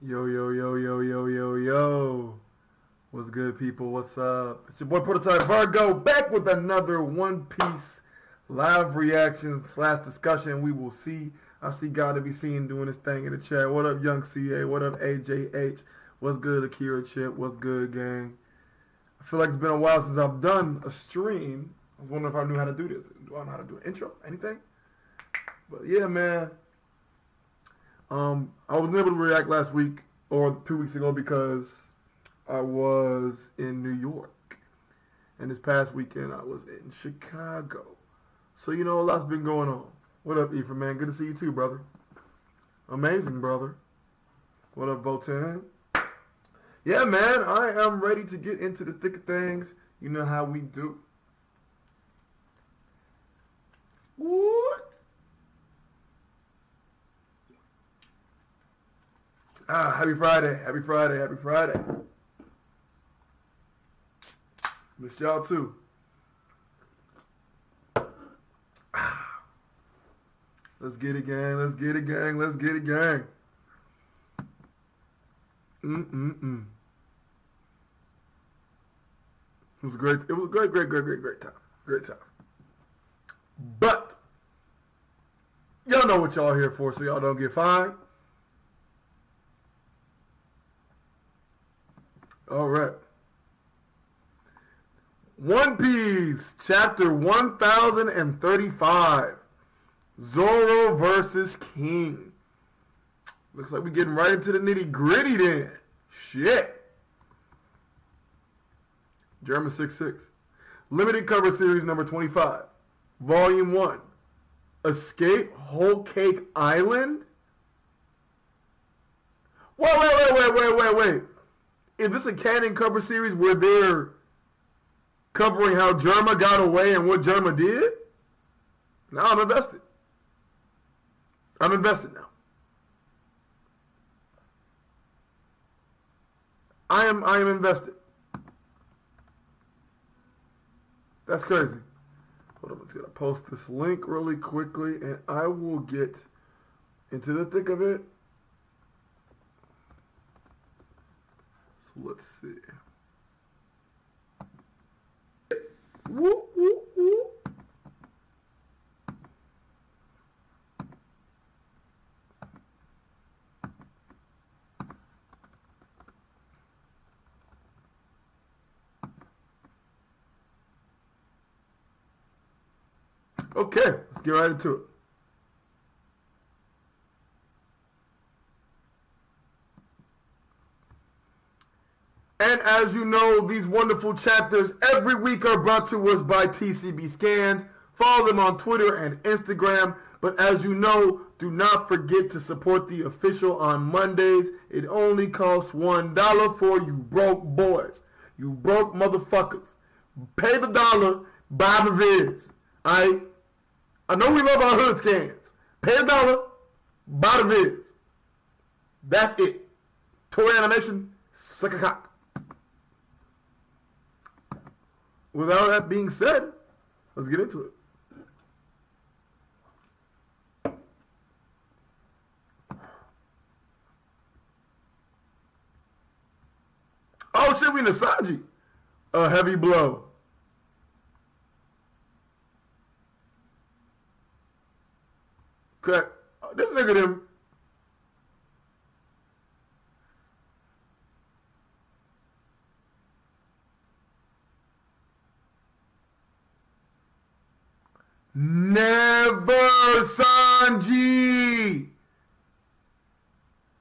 Yo, yo, yo, yo, yo, yo, yo. What's good, people? What's up? It's your boy Prototype Virgo back with another One Piece live reaction / discussion. We will see. I see God to be seen doing his thing in the chat. What up, Young CA? What up, AJH? What's good, Akira Chip? What's good, gang? I feel like it's been a while since I've done a stream. I was wondering if I knew how to do this. Do I know how to do an intro? Anything? But yeah, man. I wasn't able to react last week or 2 weeks ago because I was in New York. And this past weekend I was in Chicago. So, you know, a lot's been going on. What up, Ephraim, man? Good to see you too, brother. Amazing, brother. What up, Votan? Yeah, man, I am ready to get into the thick of things. You know how we do. What? Happy Friday. Happy Friday. Happy Friday. Missed y'all too. Let's get it, gang. Let's get it, gang. Let's get it, gang. It was great. It was a great time. Great time. But y'all know what y'all here for, so y'all don't get fined. All right. One Piece, chapter 1035. Zoro versus King. Looks like we're getting right into the nitty gritty then. Shit. Germa 66. Limited cover series number 25. Volume 1. Escape Whole Cake Island? Wait. Is this a canon cover series where they're covering how Germa got away and what Germa did? Now I'm invested. I'm invested now. I am invested. That's crazy. Hold on, I'm just gonna post this link really quickly and I will get into the thick of it. So let's see. Woo, woo, woo. Okay, let's get right into it. And as you know, these wonderful chapters every week are brought to us by TCB Scans. Follow them on Twitter and Instagram. But as you know, do not forget to support the official on Mondays. It only costs $1 for you broke boys. You broke motherfuckers. Pay the dollar, buy the vids. I know we love our hood scans. Pay a dollar, buy the vids. That's it. Toy animation, suck a cock. Without that being said, let's get into it. Oh shit, we in the Sanji. A heavy blow. Okay, this nigga them. Never, Sanji!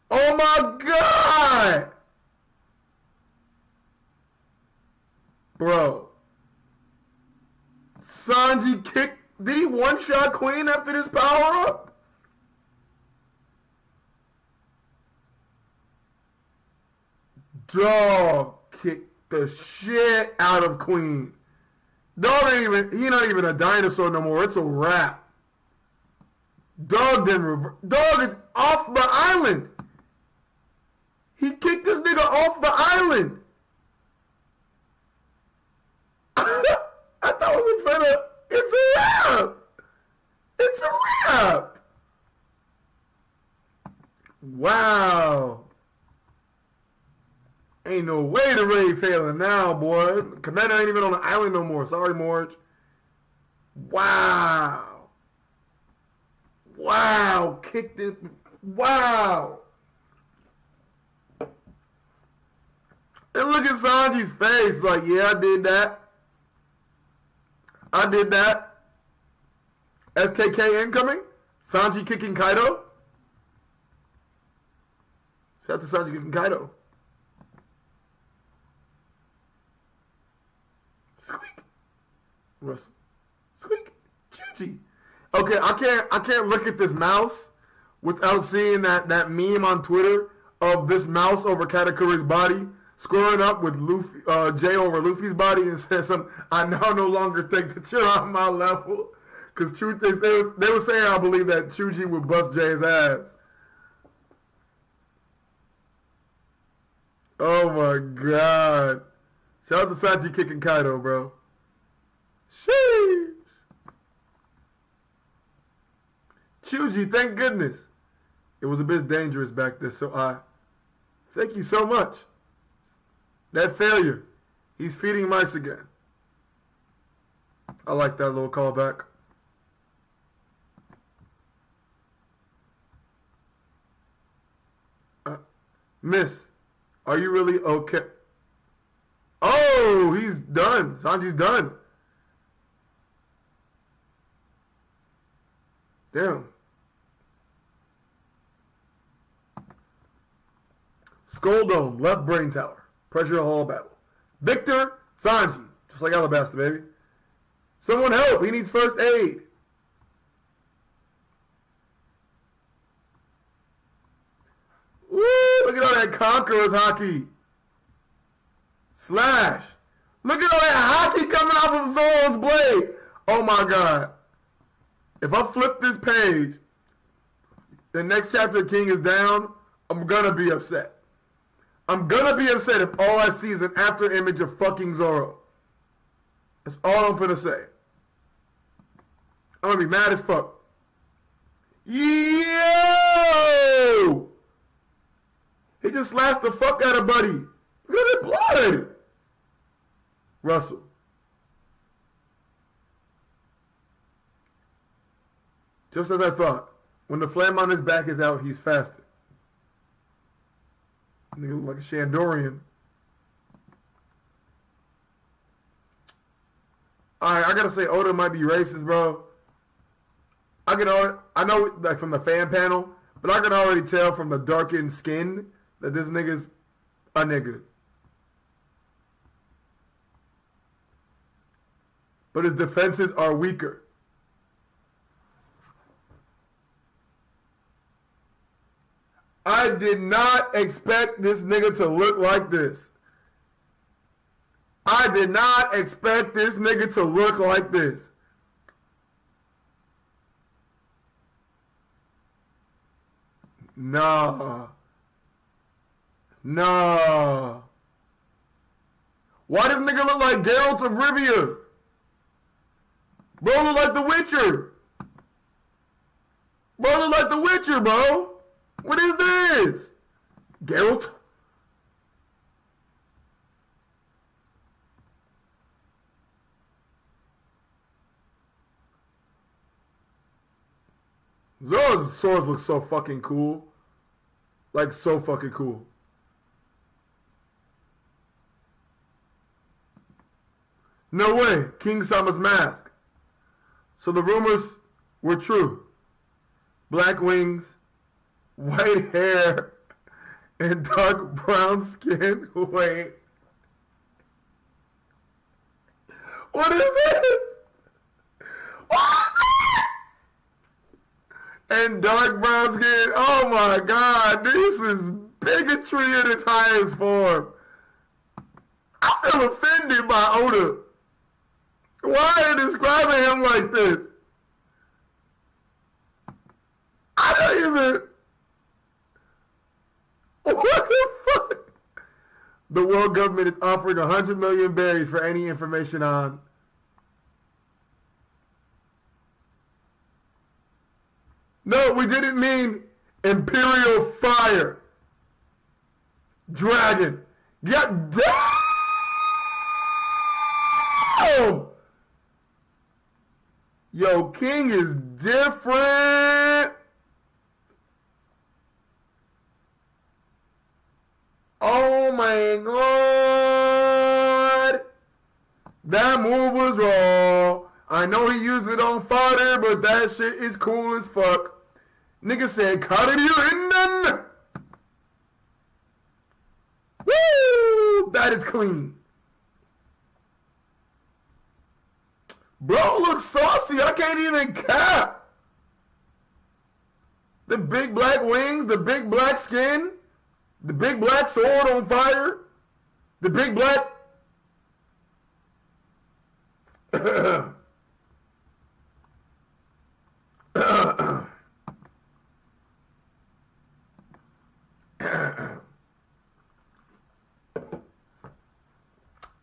Oh my God! Bro. Sanji kicked... Did he one-shot Queen after this power-up? Dog kicked the shit out of Queen. Dog ain't even, he not even a dinosaur no more. It's a wrap. Dog Dog is off the island. He kicked this nigga off the island. I thought it was finna, it's a wrap. It's a wrap. Wow. Ain't no way the raid failing now, boy. Commander ain't even on the island no more. Sorry, Morge. Wow. Wow. Kicked it. Wow. And look at Sanji's face. Like, yeah, I did that. I did that. SKK incoming. Sanji kicking Kaido. Shout out to Sanji kicking Kaido. Squeak. Russell. Squeak. Chuchi. Okay, I can't look at this mouse without seeing that meme on Twitter of this mouse over Katakuri's body squaring up with Luffy, Jay over Luffy's body and says something. I now no longer think that you're on my level. Because truth is, they were saying, I believe, that Chuji would bust Jay's ass. Oh my god. Shout out to Sanji kicking Kaido, bro. Sheesh. Chuji, thank goodness. It was a bit dangerous back there, so thank you so much. That failure. He's feeding mice again. I like that little callback. Miss, are you really okay? Oh, he's done. Sanji's done. Damn. Skull Dome, left brain tower. Pressure hall battle. Victor, Sanji. Just like Alabasta, baby. Someone help. He needs first aid. Woo! Look at all that Conqueror's hockey. Slash. Look at all that hockey coming off of Zoro's blade. Oh my god. If I flip this page, the next chapter of King is down, I'm gonna be upset. I'm gonna be upset if all I see is an after image of fucking Zoro. That's all I'm finna say. I'm gonna be mad as fuck. Yo! He just slashed the fuck out of Buddy. Look at the blood. Russell. Just as I thought. When the flame on his back is out, he's faster. Nigga look like a Shandorian. Alright, I gotta say Oda might be racist, bro. I know like from the fan panel, but I can already tell from the darkened skin that this nigga's a nigga. But his defenses are weaker. I did not expect this nigga to look like this. I did not expect this nigga to look like this. Nah. Nah. Why does nigga look like Geralt of Rivia? Bro look like The Witcher. Bro look like The Witcher, bro. What is this? Geralt? Zoro's swords look so fucking cool. Like, so fucking cool. No way. King Sama's mask. So the rumors were true. Black wings, white hair, and dark brown skin. Wait. What is this? What is this? And dark brown skin. Oh my god. This is bigotry in its highest form. I feel offended by Oda. Why are you describing him like this? I don't even... What the fuck? The world government is offering 100 million berries for any information on... No, we didn't mean Imperial Fire. Dragon. God damn! Yo, King is different. Oh my god. That move was raw. I know he used it on fodder, but that shit is cool as fuck. Nigga said, cut it in then. Woo! That is clean. Bro looks saucy. I can't even cap. The big black wings, the big black skin, the big black sword on fire, the big black...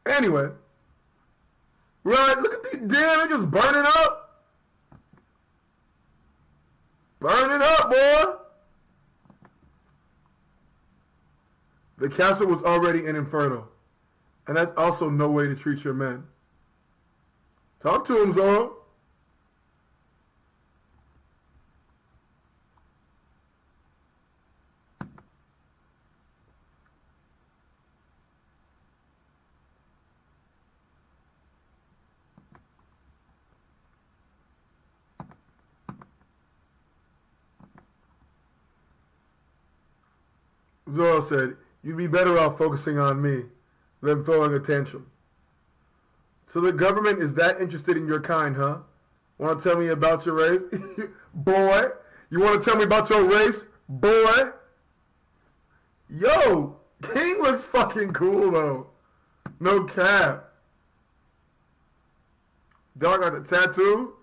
Anyway, right, look at these, damn, they just burning up. Burning up, boy. The castle was already an inferno. And that's also no way to treat your men. Talk to him, Zoro. Zoro said, you'd be better off focusing on me than throwing a tantrum. So the government is that interested in your kind, huh? Want to tell me about your race? Boy. You want to tell me about your race? Boy. Yo, King looks fucking cool, though. No cap. Dog got the tattoo,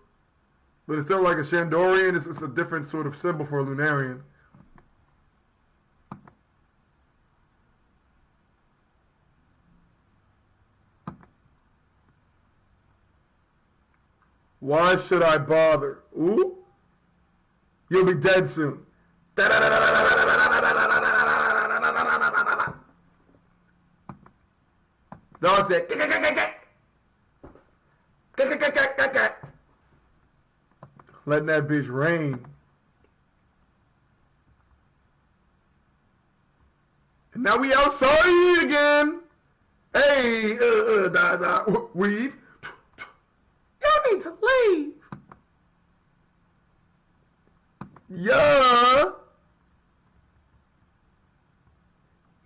but it's still like a Shandorian. It's a different sort of symbol for a Lunarian. Why should I bother? Ooh. You'll be dead soon. Dog said, letting that bitch rain. And now we outside again. Hey, weave. Y'all need to leave. Yeah.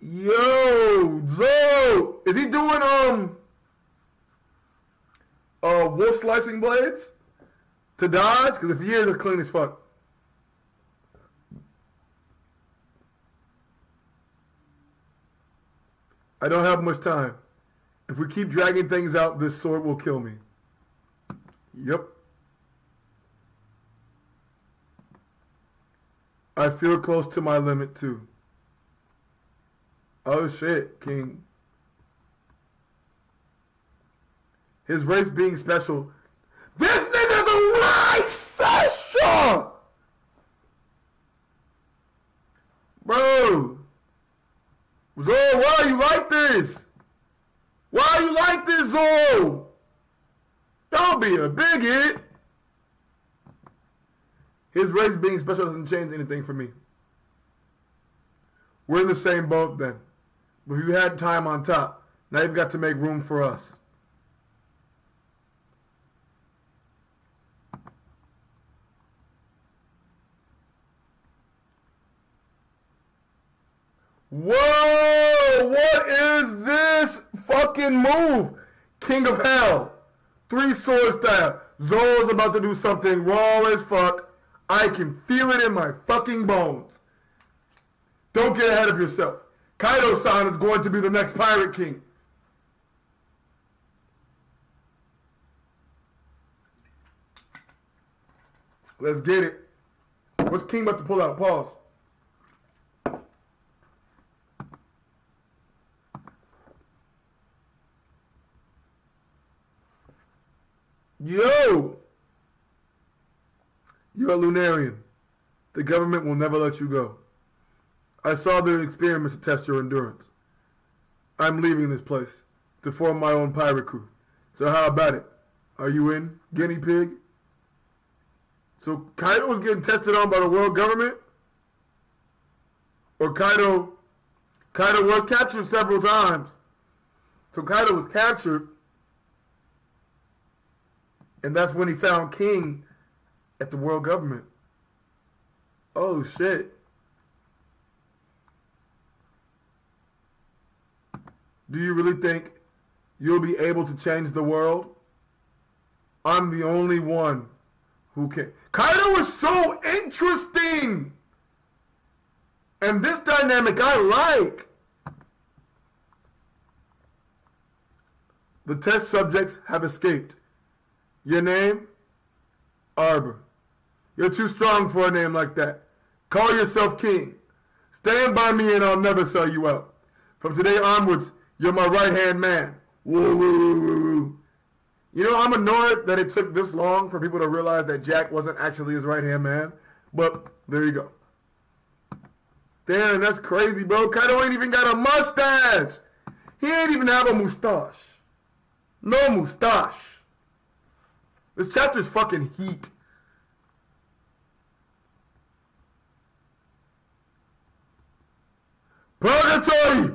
Yo, Zoro. Is he doing wolf slicing blades to dodge? Because if he is, it's clean as fuck. I don't have much time. If we keep dragging things out, this sword will kill me. Yep. I feel close to my limit too. Oh shit, King. His race being special. This nigga's a racist! Bro. Zoro, why are you like this? Why are you like this, Zoro? Don't be a bigot. His race being special doesn't change anything for me. We're in the same boat then. But you had time on top. Now you've got to make room for us. Whoa! What is this fucking move? King of Hell. 3 sword stab. Zoro's about to do something raw as fuck. I can feel it in my fucking bones. Don't get ahead of yourself. Kaido-san is going to be the next Pirate King. Let's get it. What's King about to pull out? Pause. Yo! You're a Lunarian. The government will never let you go. I saw their experiments to test your endurance. I'm leaving this place to form my own pirate crew. So how about it? Are you in, guinea pig? So Kaido was getting tested on by the world government? Or Kaido was captured several times. So Kaido was captured, and that's when he found King at the world government. Oh shit. Do you really think you'll be able to change the world? I'm the only one who can. Kaido is so interesting! And this dynamic I like. The test subjects have escaped. Your name? Arbor. You're too strong for a name like that. Call yourself King. Stand by me and I'll never sell you out. From today onwards, you're my right-hand man. Woo, woo, woo, woo, woo. You know, I'm annoyed that it took this long for people to realize that Jack wasn't actually his right-hand man. But there you go. Damn, that's crazy, bro. Kaido ain't even got a mustache. He ain't even have a mustache. No mustache. This chapter's fucking heat. Purgatory!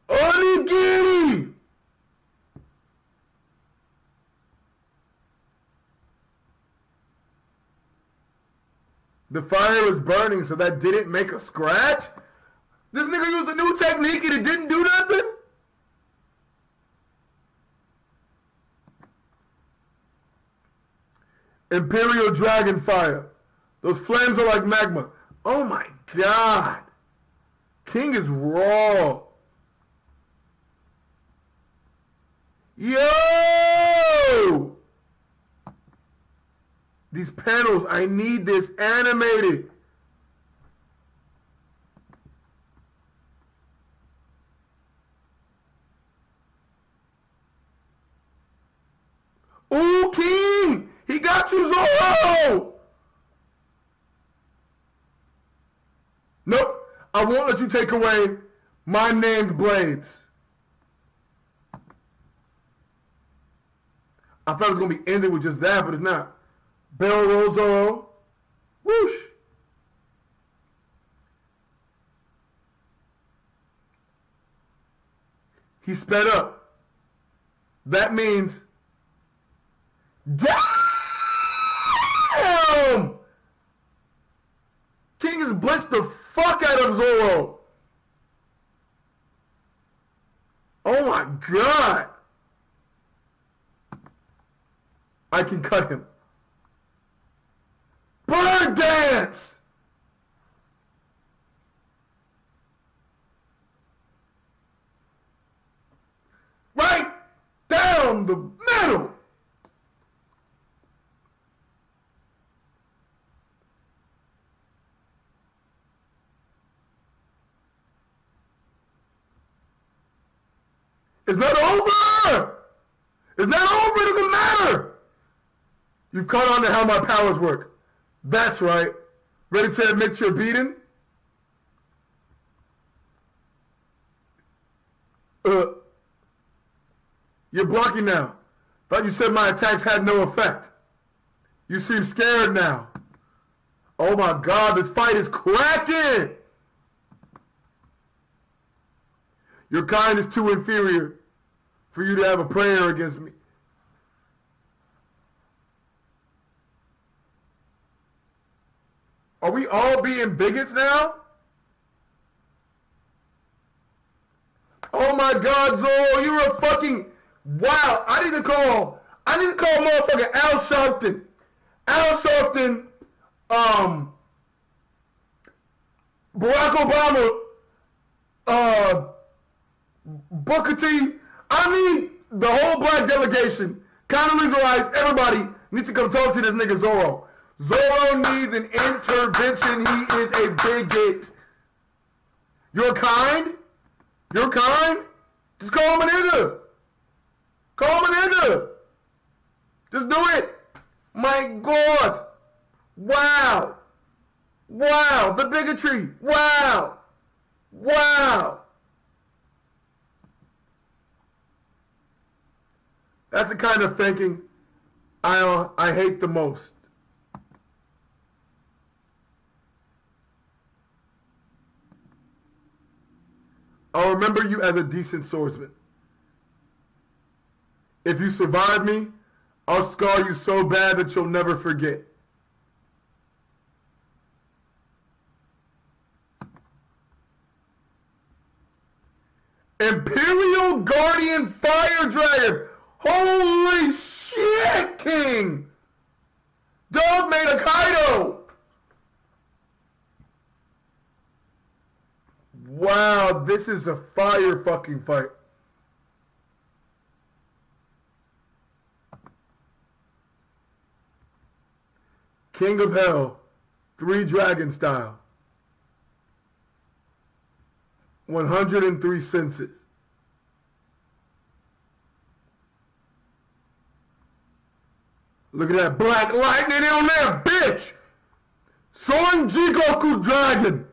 Onigiri! The fire was burning, so that didn't make a scratch? This nigga used a new technique and it didn't do nothing? Imperial Dragon Fire. Those flames are like magma. Oh my god. King is raw. Yo! These panels, I need this animated. Ooh, King! He got you, Zoro! Nope. I won't let you take away my name's blades. I thought it was going to be ended with just that, but it's not. Barrel roll Zoro. Whoosh. He sped up. That means... Damn! King has blitzed the fuck out of Zoro. Oh my god. I can cut him. Bird dance! Right down the middle. It's not over! It's not over, it doesn't matter! You've caught on to how my powers work. That's right. Ready to admit you're beaten? You're blocking now. Thought you said my attacks had no effect. You seem scared now. Oh my god, this fight is cracking! Your kind is too inferior for you to have a prayer against me. Are we all being bigots now? Oh my god, Zoro, you're a fucking... Wow, I need to call motherfucking Al Sharpton. Al Sharpton, Barack Obama, Booker T. I need the whole black delegation. Condoleezza Rice, everybody needs to come talk to this nigga Zoro. Zoro needs an intervention. He is a bigot. You're kind? You're kind? Just call him a nigga. Call him a nigga. Just do it. My God. Wow. Wow. The bigotry. Wow. Wow. That's the kind of thinking I hate the most. I'll remember you as a decent swordsman. If you survive me, I'll scar you so bad that you'll never forget. Imperial Guardian Fire Dragon! Holy shit, King! Dog made a Kaido! Wow, this is a fire fucking fight. King of Hell, 3 dragon style. 103 senses. Look at that black lightning on there, bitch! Son Jigoku Dragon!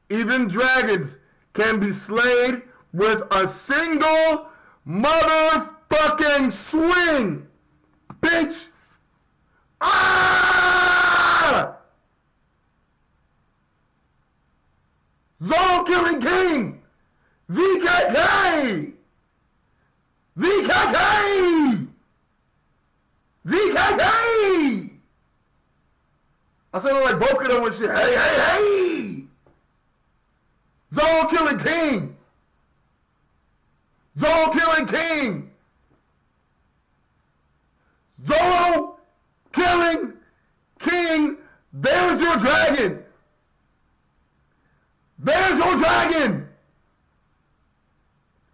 Even dragons can be slayed with a single motherfucking swing! Bitch! Ah! Zoro killing King! ZKK! ZKK! ZKK! I said it like both of them and shit. Hey, hey, hey! Zoro killing King! Zoro killing King! Zoro killing King! There's your dragon! There's your dragon!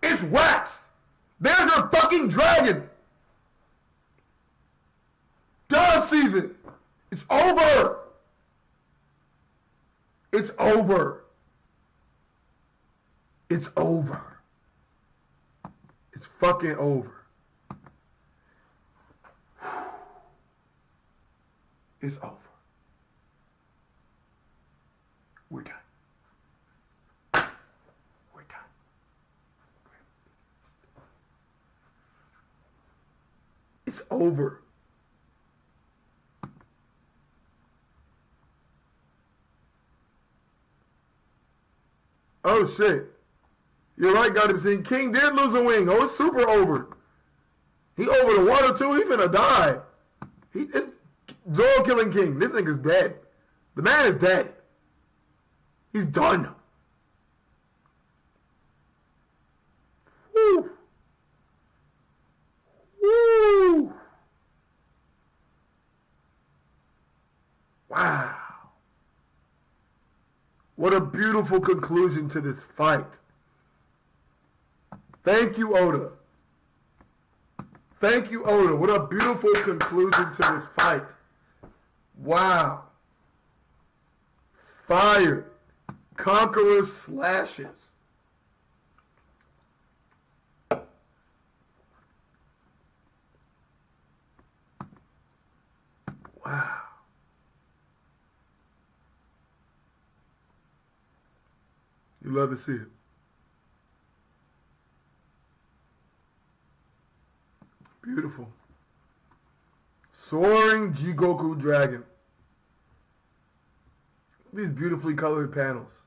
It's wax! There's your fucking dragon! Dog season! It's over! It's over. It's over. It's fucking over. It's over. We're done. We're done. It's over. Oh shit. You're right, got him saying King did lose a wing. Oh, it's super over. He over the water too. He finna die. It's Zoro killing King. This nigga's dead. The man is dead. He's done. Woo. Woo. Wow. What a beautiful conclusion to this fight. Thank you, Oda. Thank you, Oda. What a beautiful conclusion to this fight. Wow. Fire. Conqueror slashes. Wow. You love to see it. Beautiful. Soaring Jigoku Dragon. These beautifully colored panels.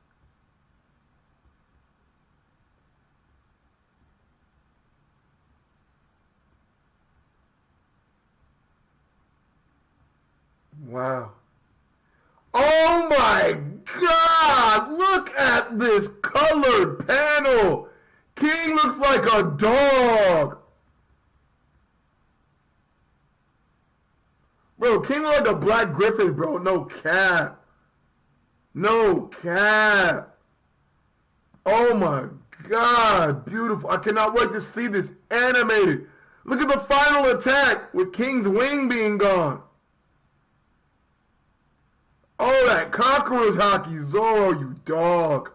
Wow. Oh my God! Look at this colored panel! King looks like a dog! Bro, King looks like a Black Griffin, bro. No cap. No cap. Oh my God. Beautiful. I cannot wait to see this animated. Look at the final attack with King's wing being gone. Oh, that Conqueror's hockey. Zoro, you dog.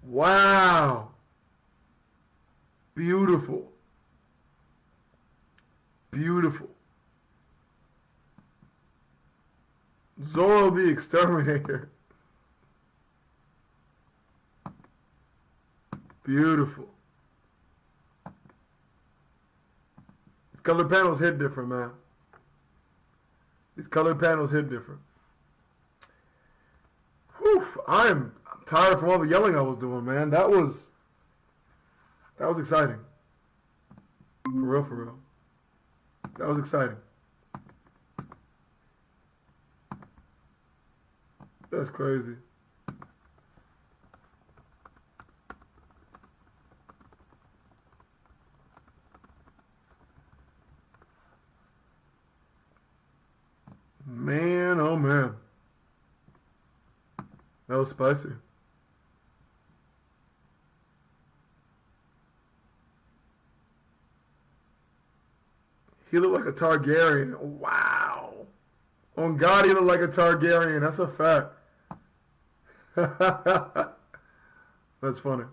Wow. Beautiful. Beautiful. Zoro the Exterminator. Beautiful. These color panels hit different, man. These color panels hit different. Whew, I'm tired from all the yelling I was doing, man. That was exciting. For real, for real. That was exciting. That's crazy. Man, oh man. That was spicy. He looked like a Targaryen. Wow. On God, he looked like a Targaryen. That's a fact. That's funny.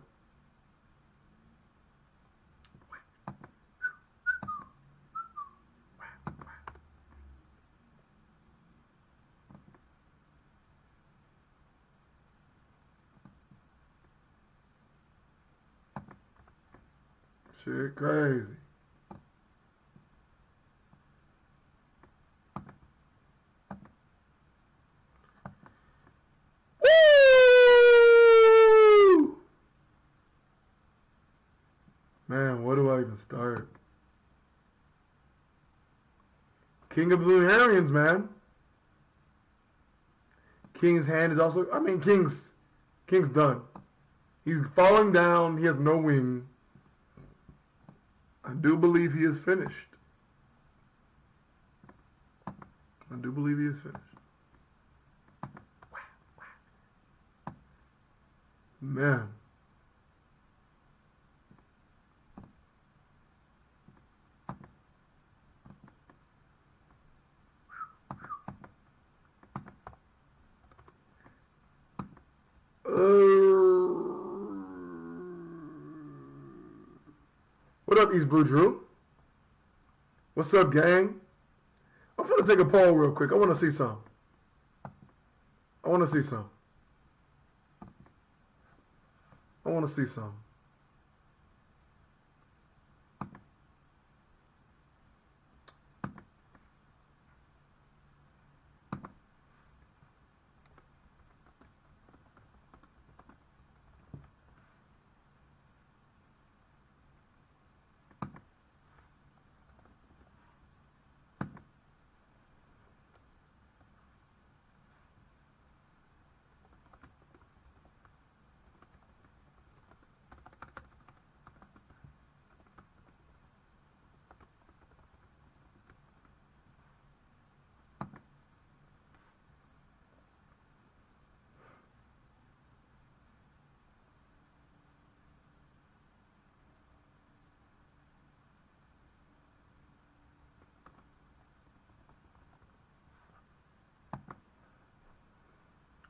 Shit crazy. Woo! Man, where do I even start? King of the Lunarians, man. King's hand is also, I mean, King's done. He's falling down. He has no wing. I do believe he is finished. I do believe he is finished. Man. What up, East Blue Drew? What's up, gang? I'm trying to take a poll real quick. I want to see some. I want to see some. I want to see some.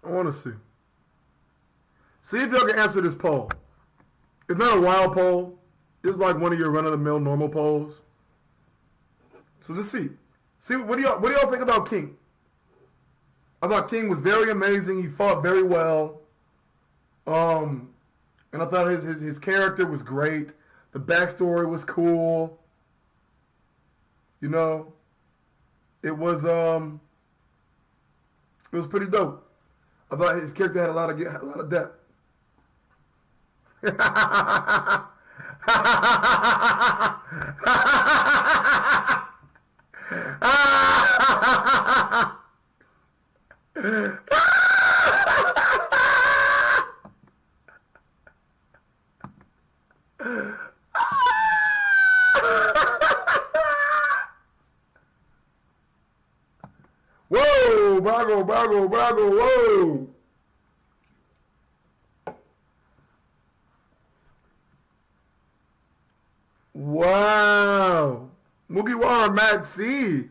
I want to see. See if y'all can answer this poll. It's not a wild poll. It's like one of your run-of-the-mill normal polls. So just see. See, what do y'all think about King? I thought King was very amazing. He fought very well. And I thought his character was great. The backstory was cool. You know, it was pretty dope. I thought his character had a lot of depth. Whoa, Brago, whoa. Wow. Mugiwara Matt C.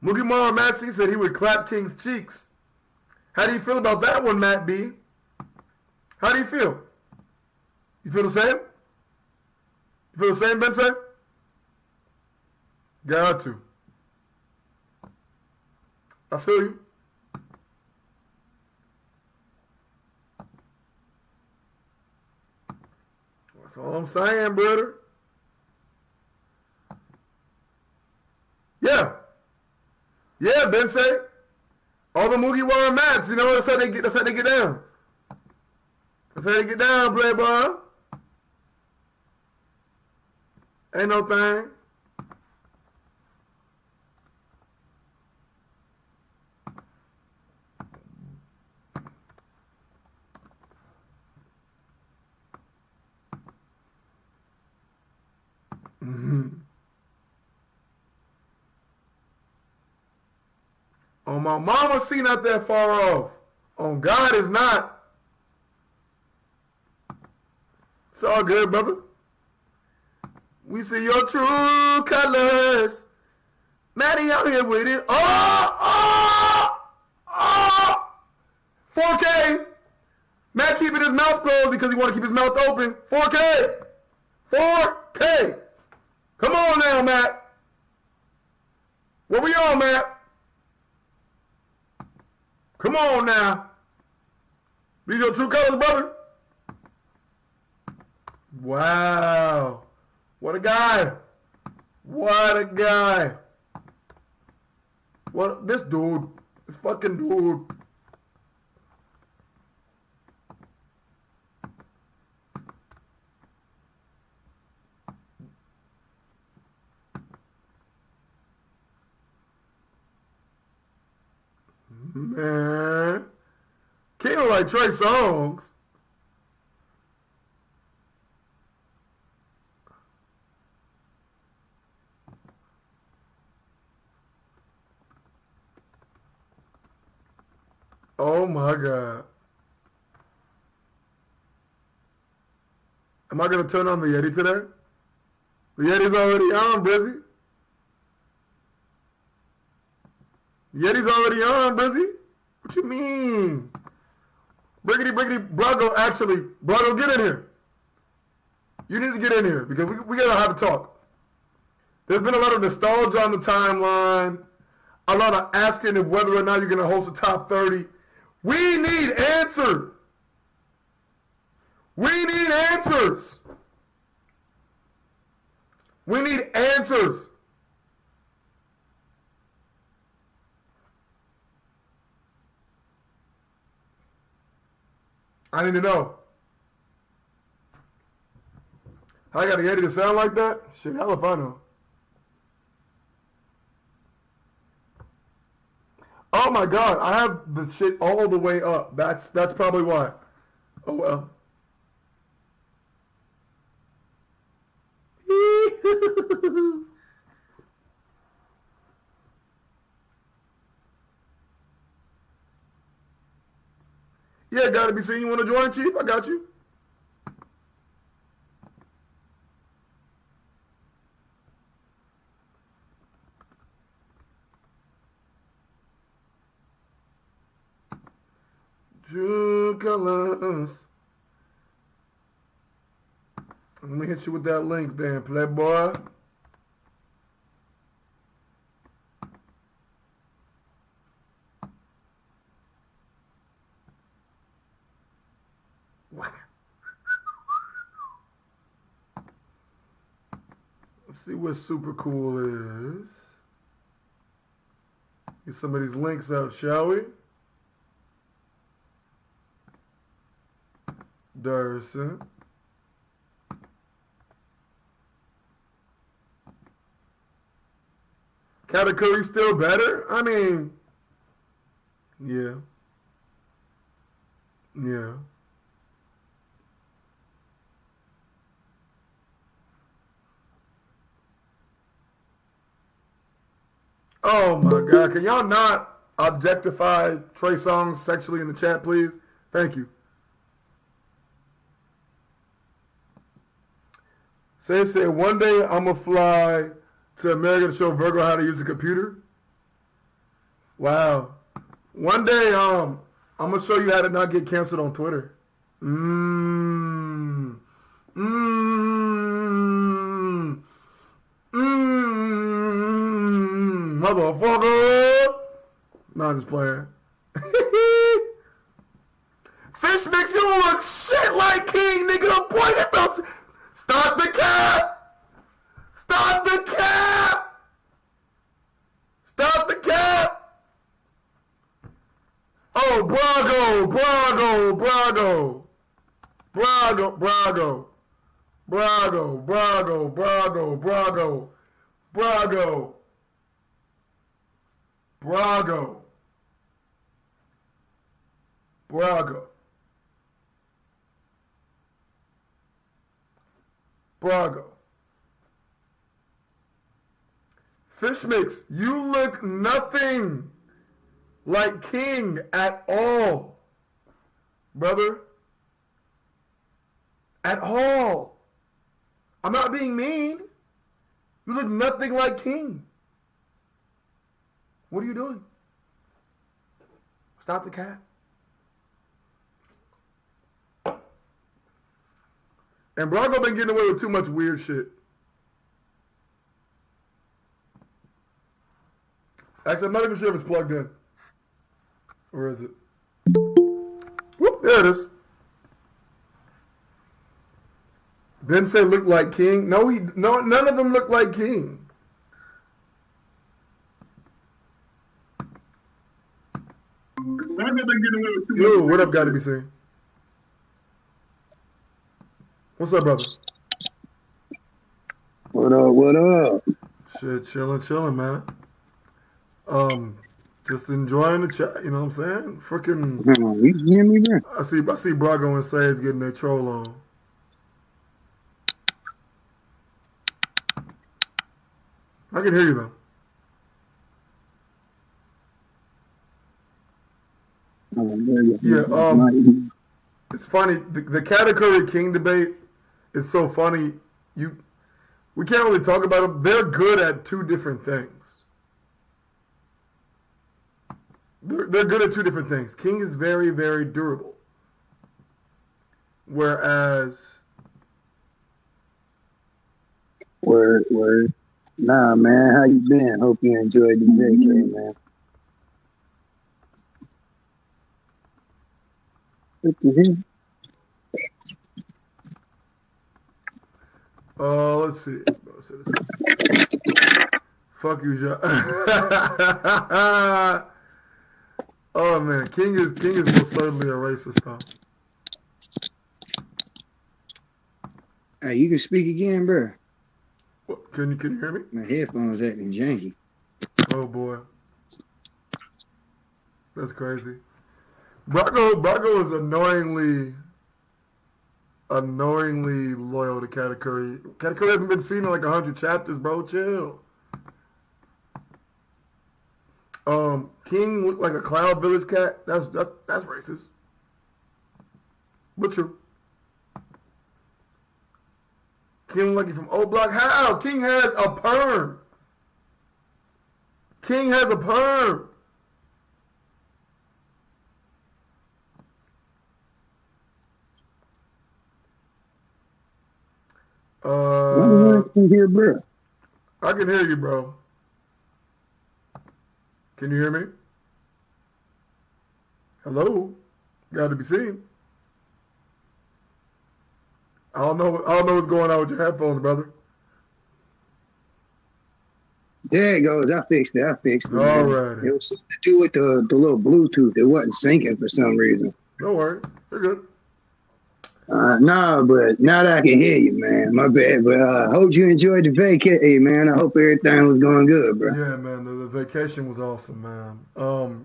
Mugiwara Matt C said he would clap King's cheeks. How do you feel about that one, Matt B? How do you feel? You feel the same? You feel the same, Benson? Got to. I feel you. That's all I'm saying, brother. Yeah. Yeah, Ben say. All the Mugiwara mats, you know, that's how they get down. That's how they get down, playboy. Ain't no thing. On my mama, see not that far off. On God is not. It's all good, brother. We see your true colors. Maddie out here with it. Oh! 4K. Matt keeping his mouth closed because he want to keep his mouth open. 4K. 4K. Come on now, Matt. What we on, Matt? Come on now. These your true colors, brother? Wow. What a guy. What a guy. What this dude. This fucking dude. Man. King don't like Trey Songz. Oh my God. Am I going to turn on the Yeti today? The Yeti's already on, Brizzy. Yeti's already on, Brizzy. What you mean? Briggity, Brago, actually, Brago, get in here. You need to get in here because we got to have a talk. There's been a lot of nostalgia on the timeline. A lot of asking if whether or not you're going to host a top 30. We need answers. We need answers. We need answers. I need to know. I got a Yeti to sound like that? Shit, hell if I know. Oh my God, I have the shit all the way up. That's probably why. Oh well. Yeah, gotta be seen. You want to join, Chief? I got you. True colors. Let me hit you with that link then, playboy. Let's see what super cool is. Get some of these links out, shall we? Durson. Katakuri still better? I mean, yeah. Yeah. Oh my God. Can y'all not objectify Trey Songz sexually in the chat, please? Thank you. Say, one day I'm going to fly to America to show Virgo how to use a computer. Wow. One day I'm going to show you how to not get canceled on Twitter. Motherfucker. No, I'm just playing. Fish makes you look shit like King, nigga. Boy, get those... Brago, Brago, Brago, Brago, Brago, Brago, Brago, Brago, Brago, Brago, Brago, Brago. Fish Mix, you look nothing like King at all, brother. At all. I'm not being mean. You look nothing like King. What are you doing? Stop the cat. And Brago been getting away with too much weird shit. Actually, I'm not even sure if it's plugged in. Or is it? Whoop, there it is. Didn't say look like King. No, none of them look like King. Yo, what up, gotta be seen? What's up, brother? What up, what up? Shit, chilling, man. Just enjoying the chat, you know what I'm saying? Freaking. You can hear me, bro? I see Brago and Sage getting their troll on. I can hear you though. Yeah, it's funny. The category King debate is so funny. We can't really talk about them. They're good at two different things. They're good at two different things. King is very, very durable. Whereas... Word. Nah, man, how you been? Hope you enjoyed the vacay, man. Good to hear. Let's see. Fuck you, Jean. Oh man, King is most certainly a racist, though. Hey, you can speak again, bro. What, can you hear me? My headphones acting janky. Oh boy, that's crazy. Brago is annoyingly loyal to Katakuri. Katakuri hasn't been seen in like 100 chapters, bro. Chill. King looked like a Cloud Village cat. That's racist. But true. King looked like he's from O Block. How? King has a perm. King has a perm. I can hear, bro. I can hear you, bro. Can you hear me? Hello? Got to be seen. I don't know what's going on with your headphones, brother. There it goes. I fixed it. All right. It was something to do with the little Bluetooth. It wasn't syncing for some reason. No worries. You're good. No, but now that I can hear you, man, my bad. But I hope you enjoyed the vacay, man. I hope everything was going good, bro. Yeah, man, the vacation was awesome, man.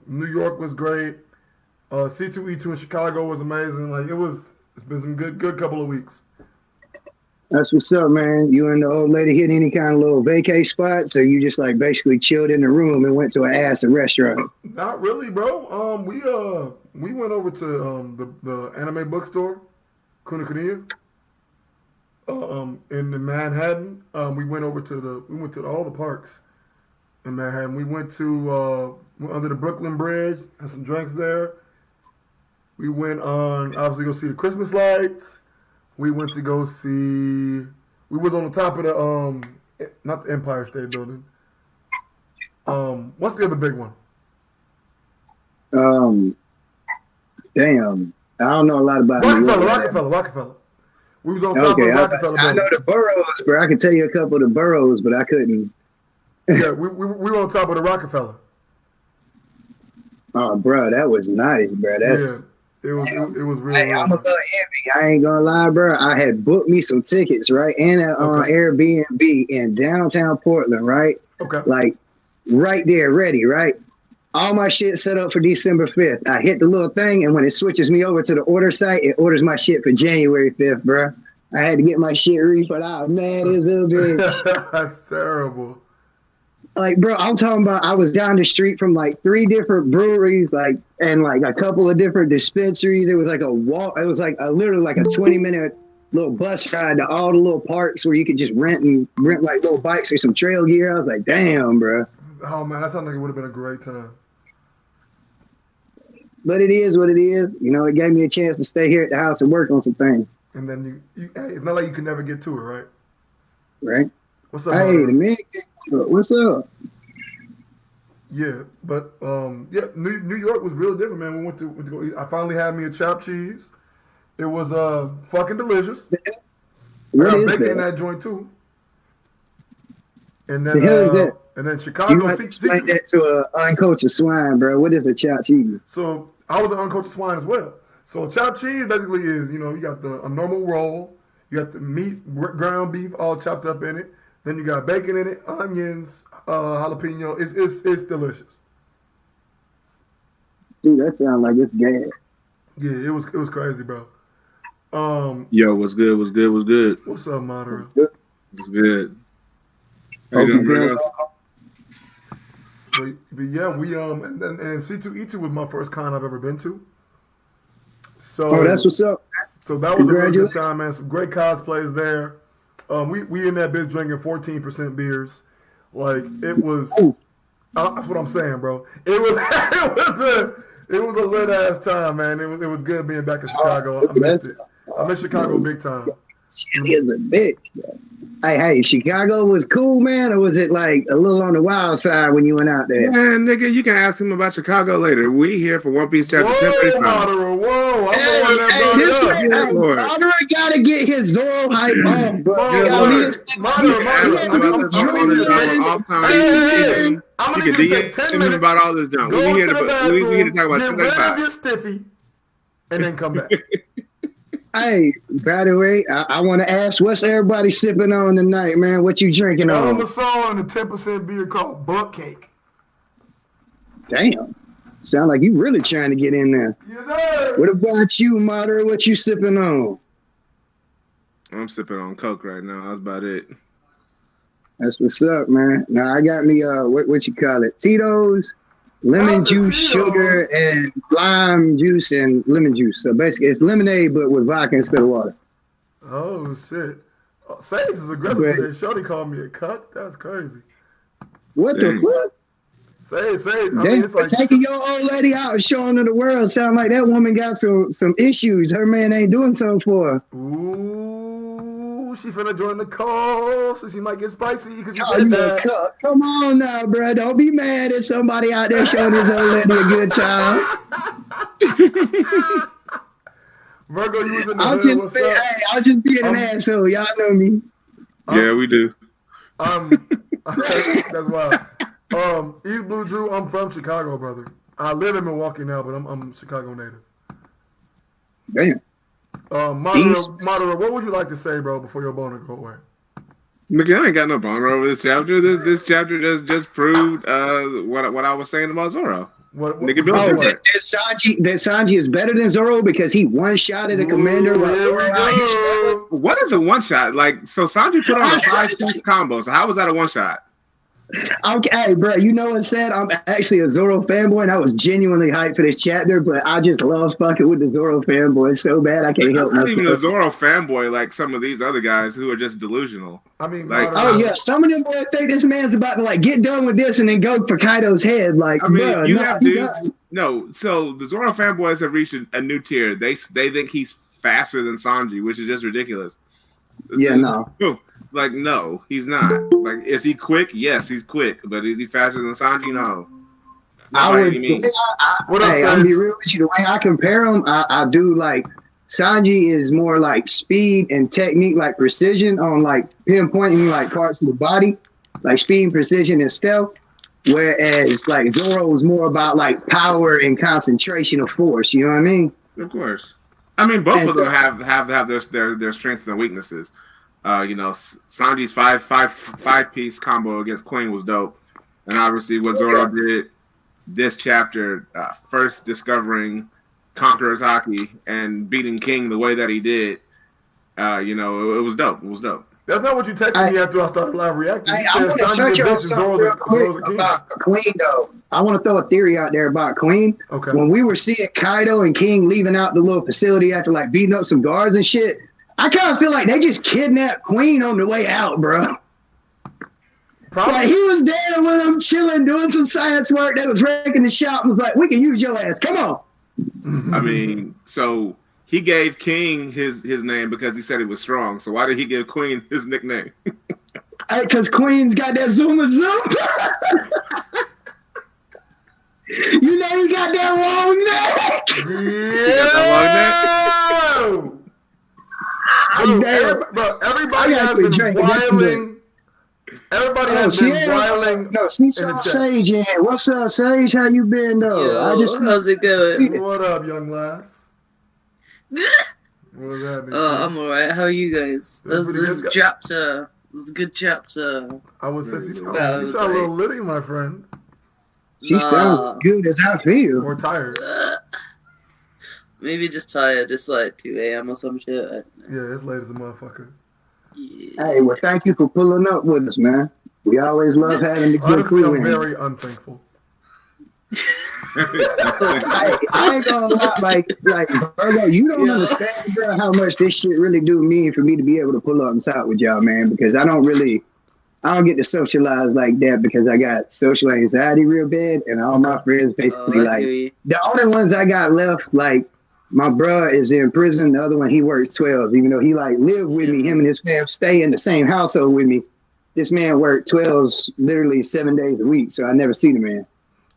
New York was great. C2E2 in Chicago was amazing. Like it's been some good couple of weeks. That's what's up, man. You and the old lady hit any kind of little vacay spot? So you just like basically chilled in the room and went to an ass restaurant? Not really, bro. We went over to the anime bookstore, Kunakuniya, in Manhattan. We went to all the parks in Manhattan. We went to under the Brooklyn Bridge, had some drinks there. We went on obviously go see the Christmas lights. We went to go see. We was on the top of the not the Empire State Building. What's the other big one? Damn, I don't know a lot about Rockefeller. We was on top of Rockefeller. I know the boroughs, bro. I can tell you a couple of the boroughs, but I couldn't. Yeah, we were on top of the Rockefeller. Oh, bro, that was nice, bro. It was real. Hey, I'm a little heavy. I ain't gonna lie, bro. I had booked me some tickets, right, and on Airbnb in downtown Portland, right? Okay. Like right there, ready, right? All my shit set up for December 5th. I hit the little thing, and when it switches me over to the order site, it orders my shit for January 5th, bro. I had to get my shit refunded. I was mad as a bitch. That's terrible. Like, bro, I'm talking about I was down the street from like 3 different breweries, like, and like a couple of different dispensaries. It was like a walk. It was like literally like a 20-minute little bus ride to all the little parks where you could just rent like little bikes or some trail gear. I was like, damn, bro. Oh man, that sounds like it would have been a great time. But it is what it is. You know, it gave me a chance to stay here at the house and work on some things. And then hey, it's not like you can never get to it, right? Right. What's up? Hey, the man. What's up? Yeah, but New York was real different, man. We went to go eat. I finally had me a chopped cheese. It was fucking delicious. What I got is bacon that? in that joint too. And The then hell is that? and then You Chicago. might explain that to an uncultured swine, bro. What is a chopped cheese? So I was an uncultured swine as well. So chopped cheese basically is, you know, you got a normal roll, you got the meat, ground beef, all chopped up in it. Then you got bacon in it, onions, jalapeno. It's delicious. Dude, that sounds like it's gas. Yeah, it was crazy, bro. Yo, what's good? What's good? What's good? What's up, Madara? What's good? How you doing, bro? But yeah, we and C2E2 was my first con I've ever been to. So that's what's up. So that was a really good time, man. Some great cosplays there. We in that bitch drinking 14% beers. Like it was. That's what I'm saying, bro. It was it was a lit ass time, man. It was good being back in Chicago. I missed it. I miss Chicago big time. She is a bitch. Hey, Chicago was cool, man, or was it like a little on the wild side when you went out there? Man, nigga, you can ask him about Chicago later. We here for One Piece chapter 1035. Whoa, I'm the one that brought it up. Madara gotta get his Zoro hype on, bro. I'm gonna take 10 minutes about all this junk. We here to talk about 1035. Get stiffy, and then come back. Hey, by the way, I want to ask, what's everybody sipping on tonight, man? What you drinking on? I'm a song and a 10% beer called Butt Cake. Damn. Sound like you really trying to get in there. Yes, sir. What about you, Madara? What you sipping on? I'm sipping on Coke right now. That's about it. That's what's up, man. Now I got me what you call it? Tito's, lemon juice, sugar, and lime juice and lemon juice. So basically it's lemonade but with vodka instead of water. Oh shit. Sage is aggressive today. Shorty called me a cuck. That's crazy. What the fuck? Sage. I mean, it's like taking your old lady out and showing her the world. Sound like that woman got some issues. Her man ain't doing something for her. Ooh, she finna join the call, so she might get spicy because you said that. Come on now, bro. Don't be mad at somebody out there showing his old lady a good time. Virgo, you was in the I'll just be an asshole. Y'all know me. Yeah, we do. That's wild. East Blue Drew, I'm from Chicago, brother. I live in Milwaukee now, but I'm a Chicago native. Damn. Madara, what would you like to say, bro, before your boner go away? Nigga, I ain't got no boner over this chapter. This chapter just proved what I was saying about Zoro. Nigga, that Sanji is better than Zoro because he one-shotted a commander while Zoro out here struggling? What is a one-shot? Like, so Sanji put on a 5-6 combo. So how was that a one-shot? Okay, hey, bro, you know what said? I'm actually a Zoro fanboy, and I was genuinely hyped for this chapter, but I just love fucking with the Zoro fanboy so bad I can't help myself. I'm not even a Zoro fanboy like some of these other guys who are just delusional. I mean, like, some of them boys think this man's about to like get done with this and then go for Kaido's head. Like, I mean, you have dudes. No, so the Zoro fanboys have reached a new tier. They think he's faster than Sanji, which is just ridiculous. Like, no, he's not. Like, is he quick? Yes, he's quick. But is he faster than Sanji? No. I'll be real with you. The way I compare them, I do like Sanji is more like speed and technique, like precision on like pinpointing like parts of the body, like speed and precision and stealth. Whereas like Zoro is more about like power and concentration of force. You know what I mean? Of course. I mean, both And of so- them have their strengths and weaknesses. Sanji's five piece combo against Queen was dope, and obviously what Zoro did this chapter, first discovering Conqueror's Haki and beating King the way that he did. It was dope. It was dope. That's not what you texted me after I started live reacting. I want to touch on something real quick about Queen, though. I want to throw a theory out there about Queen. Okay. When we were seeing Kaido and King leaving out the little facility after like beating up some guards and shit, I kind of feel like they just kidnapped Queen on the way out, bro. Probably. Like he was there with them chilling, doing some science work. They was wrecking the shop and was like, we can use your ass. Come on. I mean, so he gave King his name because he said he was strong. So why did he give Queen his nickname? Because Queen's got that Zuma Zoom. You know he got that long neck. Everybody has been wiling. Everybody has been wiling. No, see Sage in here. What's up, Sage? How you been, though? How's it going? What up, young lass? What's happening? I'm alright. How are you guys? This chapter. This is a good chapter. I would say you sound a little litty, my friend. She sounds good as I feel. Or tired. Maybe just tired. It's like 2 a.m. or some shit. Yeah, it's late as a motherfucker. Yeah. Hey, well, thank you for pulling up with us, man. We always love having the good Honestly, crew I'm in. very unthankful. I ain't gonna lie, like, Virgo, you don't understand, bro, how much this shit really do mean for me to be able to pull up and talk with y'all, man, because I don't get to socialize like that because I got social anxiety real bad, and all my friends basically the only ones I got left, like my bro is in prison, the other one he works 12s, even though he like lived with me, him and his fam stay in the same household with me. This man worked 12s literally 7 days a week, so I never see the man.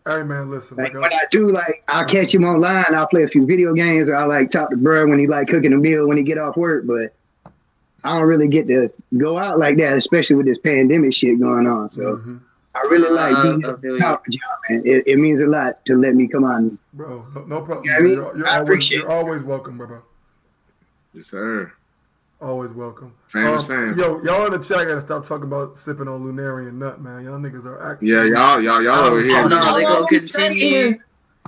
Hey man, listen. Like, when I do, like, I'll catch him online, I'll play a few video games, or I'll like talk to bro when he like cooking a meal when he get off work, but I don't really get to go out like that, especially with this pandemic shit going on. So I really like being able to talk with y'all, man. It means a lot to let me come on. Bro, no problem. You know what I mean? You're always welcome, bro. Yes, sir. Always welcome. Famous fan. Yo, y'all in the chat gotta stop talking about sipping on Lunarian nut, man. Y'all niggas are acting. Yeah, y'all over here. Oh, no, they gonna continue.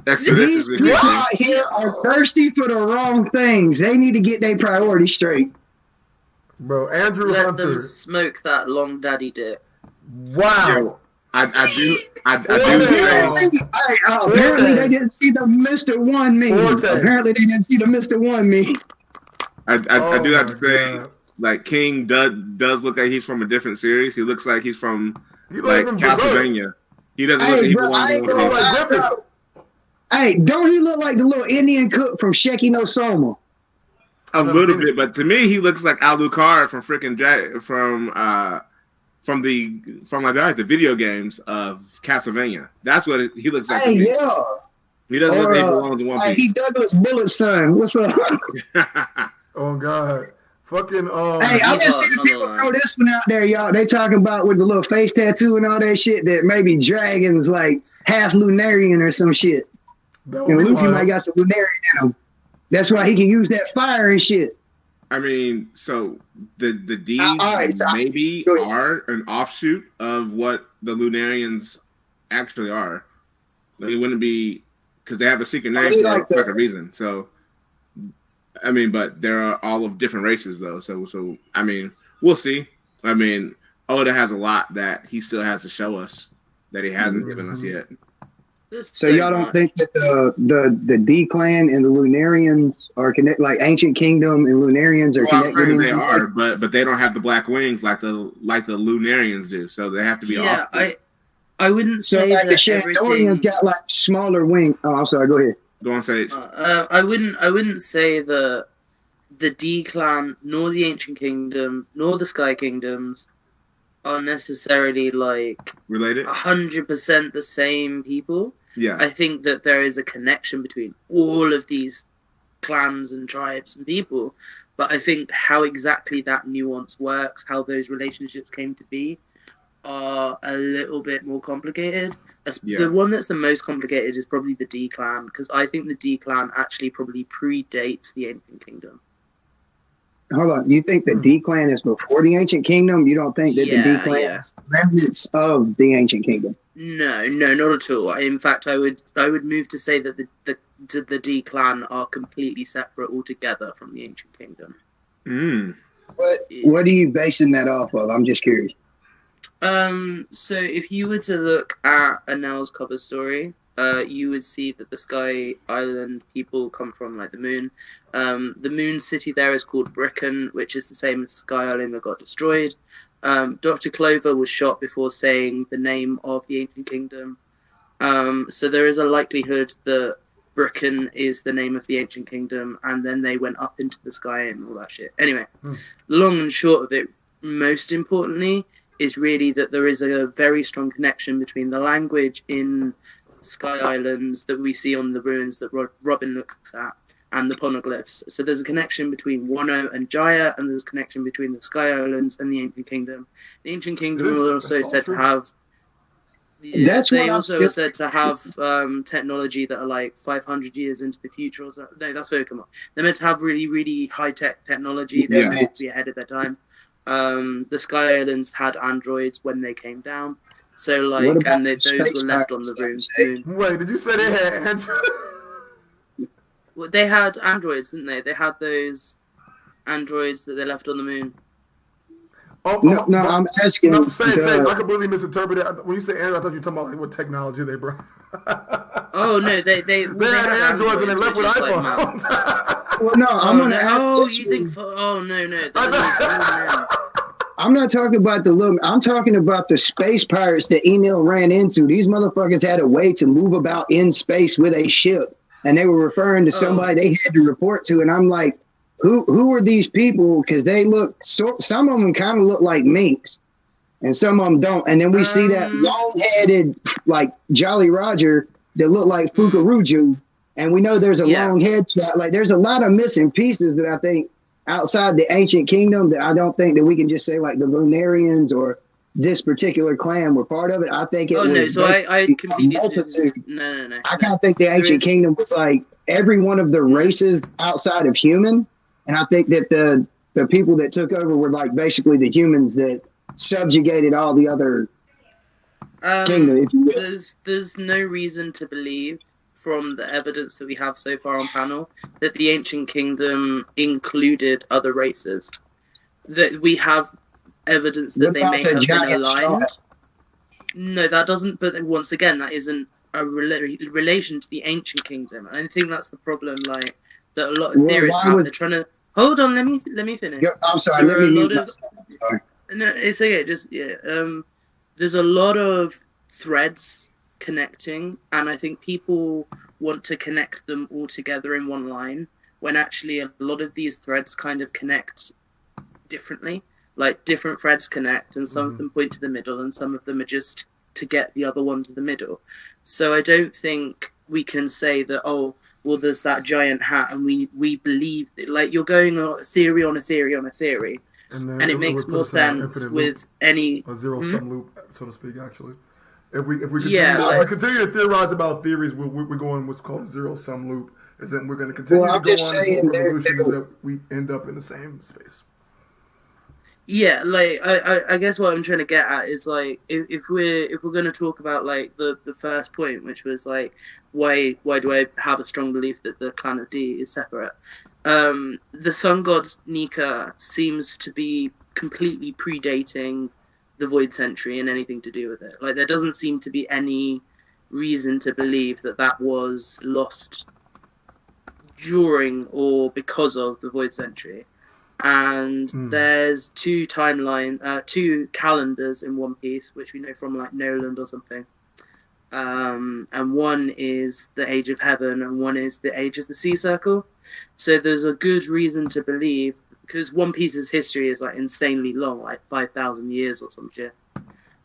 These people out here are thirsty for the wrong things. They need to get their priorities straight. Bro, Andrew Let Hunter. them smoke that long daddy dick. Wow. I do apparently they didn't see the Mr. One meme. Apparently they didn't see the Mr. One meme. I do have to say, like, King does look like he's from a different series. He looks like he's from Castlevania. He doesn't look like he belongs to Griffith. Hey, don't he look like the little Indian cook from Sheki no Soma? A little bit, but to me he looks like Alucard from freaking from the video games of Castlevania. That's what he looks like. Hey, yeah. He doesn't look like he belongs in One Piece. He Douglas Bullet's son. What's up? Oh God. Fucking Hey, I'm just seeing people throw this one out there, y'all. They talking about with the little face tattoo and all that shit that maybe Dragon's like half Lunarian or some shit. And Luffy might got some Lunarian in him. That's why he can use that fire and shit. I mean, so the D's maybe are an offshoot of what the Lunarians actually are. Like, it wouldn't be because they have a secret name for a reason. So, I mean, but there are all of different races though. So I mean, we'll see. I mean, Oda has a lot that he still has to show us that he hasn't given us yet. So y'all don't think that the D clan and the Lunarians are connected, like Ancient Kingdom and Lunarians are connected? They are, but they don't have the black wings like the Lunarians do. So they have to be off. I wouldn't say like that the Shandorians got like smaller wings. Oh, I'm sorry. Go ahead. Go on, Sage. I wouldn't say the D clan nor the Ancient Kingdom nor the Sky Kingdoms are necessarily like related 100% the same people. Yeah, I think that there is a connection between all of these clans and tribes and people, but I think how exactly that nuance works, how those relationships came to be, are a little bit more complicated. Yeah. The one that's the most complicated is probably the D clan, because I think the D clan actually probably predates the Ancient Kingdom. Hold on, you think the D clan is before the Ancient Kingdom? You don't think that the D clan is remnants of the Ancient Kingdom? No, not at all. In fact, I would move to say that the D clan are completely separate altogether from the Ancient Kingdom. What are you basing that off of? I'm just curious. So if you were to look at Anel's cover story, you would see that the Sky Island people come from like the moon. The moon city there is called Bricken, which is the same as Sky Island that got destroyed. Dr. Clover was shot before saying the name of the Ancient Kingdom. So there is a likelihood that Bricken is the name of the Ancient Kingdom, and then they went up into the sky and all that shit. Anyway, the long and short of it, most importantly, is really that there is a very strong connection between the language in Sky Islands that we see on the ruins that Robin looks at and the poneglyphs. So there's a connection between Wano and Jaya, and there's a connection between the Sky Islands and the Ancient Kingdom. The Ancient Kingdom was also said to have... they also are said to have technology that are like 500 years into the future or something. No, that's Pokemon. They're meant to have really, really high-tech technology. They're meant to be ahead of their time. The Sky Islands had androids when they came down. So, like, and those were left on the moon. Wait, did you say they had androids? Well, they had androids, didn't they? They had those androids that they left on the moon. No, I'm asking. No, say, I completely misinterpreted. When you say android, I thought you were talking about like what technology they brought. Oh no, they had androids and they left with iPhones. Well, no, I'm gonna ask. Oh, you think? No. I'm not talking about the little. I'm talking about the space pirates that Enel ran into. These motherfuckers had a way to move about in space with a ship, and they were referring to somebody they had to report to. And I'm like, who are these people? Because they look. Some of them kind of look like minks, and some of them don't. And then we see that long-headed, like Jolly Roger, that look like Fukaruju, and we know there's a long head shot. Like there's a lot of missing pieces that I think. Outside the Ancient Kingdom, that I don't think that we can just say like the Lunarians or this particular clan were part of it. I think it was no, so I completely multitude. No. I kind of think the Ancient Kingdom was like every one of the races outside of human, and I think that the people that took over were like basically the humans that subjugated all the other kingdom. If you will. There's no reason to believe, from the evidence that we have so far on panel, that the Ancient Kingdom included other races. That we have evidence that they may have been aligned. No, that doesn't. But once again, that isn't a relation to the Ancient Kingdom. And I think that's the problem. Like that, a lot of theorists have. They're trying to hold on. Let me finish. I'm sorry. Let me mute myself. Sorry. No, it's okay. Just there's a lot of threads connecting, and I think people want to connect them all together in one line, when actually a lot of these threads kind of connect differently. Like different threads connect, and some of them point to the middle, and some of them are just to get the other one to the middle. So I don't think we can say that, oh, well, there's that giant hat, and we believe that, like, you're going on a theory on a theory on a theory, and it makes more sense with any a zero-sum loop, so to speak. Actually, if we continue to theorize about theories, we're going what's called a zero-sum loop. Is that we're going to continue to go on that we end up in the same space. Yeah, like I guess what I'm trying to get at is like if we're going to talk about like the first point, which was like why do I have a strong belief that the clan of D is separate? The sun god Nika seems to be completely predating the Void Century and anything to do with it. Like there doesn't seem to be any reason to believe that was lost during or because of the Void Century. And there's two calendars in One Piece, which we know from like Noland or something. And one is the Age of Heaven, and one is the Age of the Sea Circle. So there's a good reason to believe, because One Piece's history is like insanely long, like 5,000 years or some shit.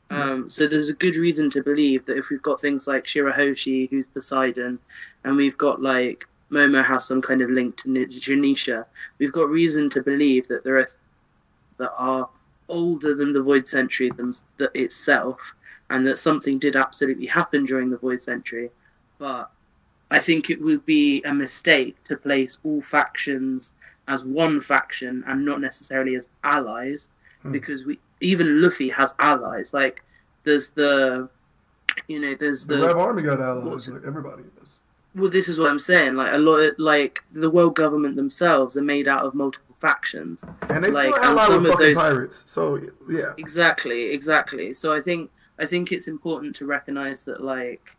So there's a good reason to believe that if we've got things like Shirahoshi, who's Poseidon, and we've got like Momo has some kind of link to Janisha, we've got reason to believe that there are older than the Void Century itself, and that something did absolutely happen during the Void Century. But I think it would be a mistake to place all factions as one faction and not necessarily as allies, because even Luffy has allies. Like there's the Rev Army got allies. Like everybody does. Well, this is what I'm saying. Like a lot of, like the world government themselves are made out of multiple factions, and they like, still ally with fucking pirates. So yeah, exactly. So I think it's important to recognize that like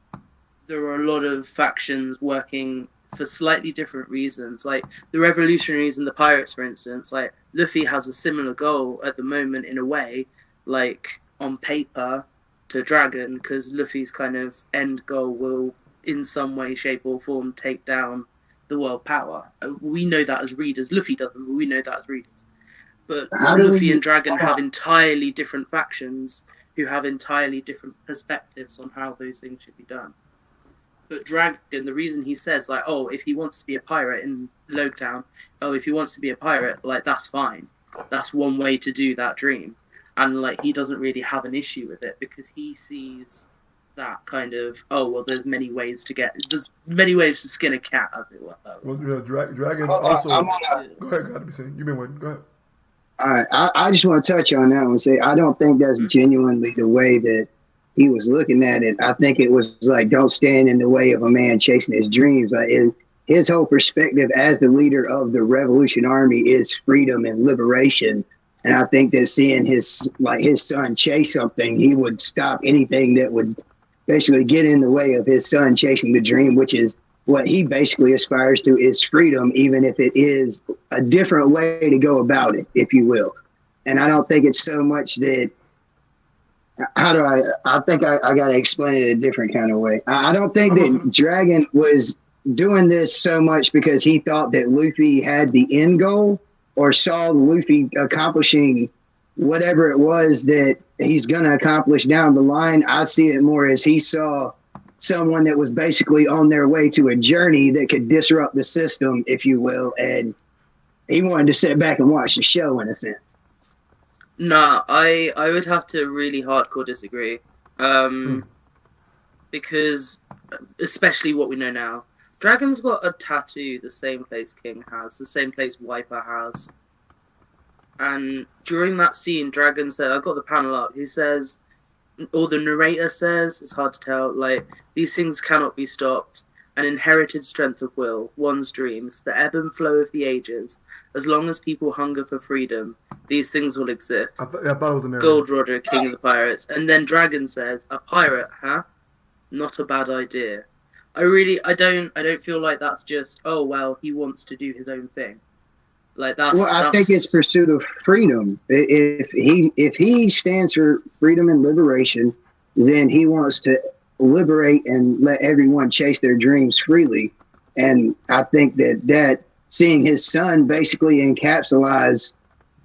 there are a lot of factions working for slightly different reasons. Like the revolutionaries and the pirates, for instance. Like Luffy has a similar goal at the moment, in a way, like on paper, to Dragon, because Luffy's kind of end goal will, in some way, shape, or form, take down the world power. We know that as readers. Luffy doesn't, but we know that as readers. But Luffy and Dragon have entirely different factions who have entirely different perspectives on how those things should be done. But Dragon, the reason he says, like, oh, if he wants to be a pirate in Logtown, if he wants to be a pirate, like, that's fine. That's one way to do that dream. And, like, he doesn't really have an issue with it because he sees that kind of, there's many ways to skin a cat, as it were. Well, Dragon also. Go ahead, God, you've been waiting. Go ahead. All right, I just want to touch on that and say I don't think that's genuinely the way that he was looking at it. I think it was like, don't stand in the way of a man chasing his dreams. Like, his whole perspective as the leader of the Revolution Army is freedom and liberation. And I think that seeing his son chase something, he would stop anything that would basically get in the way of his son chasing the dream, which is what he basically aspires to, is freedom, even if it is a different way to go about it, if you will. And I don't think it's so much that, I think I got to explain it a different kind of way. I don't think that Dragon was doing this so much because he thought that Luffy had the end goal or saw Luffy accomplishing whatever it was that he's going to accomplish down the line. I see it more as he saw someone that was basically on their way to a journey that could disrupt the system, if you will, and he wanted to sit back and watch the show, in a sense. Nah, I would have to really hardcore disagree. Because, especially what we know now, Dragon's got a tattoo the same place King has, the same place Wiper has. And during that scene, Dragon said, I've got the panel up, he says, or the narrator says, it's hard to tell, like, these things cannot be stopped. An inherited strength of will, one's dreams, the ebb and flow of the ages. As long as people hunger for freedom, these things will exist. I thought it was the narrator. Gold Roger, King of the Pirates. And then Dragon says, a pirate, huh? Not a bad idea. I don't feel like that's just, oh, well, he wants to do his own thing. Like that's. Well, I think it's pursuit of freedom. If he stands for freedom and liberation, then he wants to liberate and let everyone chase their dreams freely. And I think that seeing his son basically encapsulates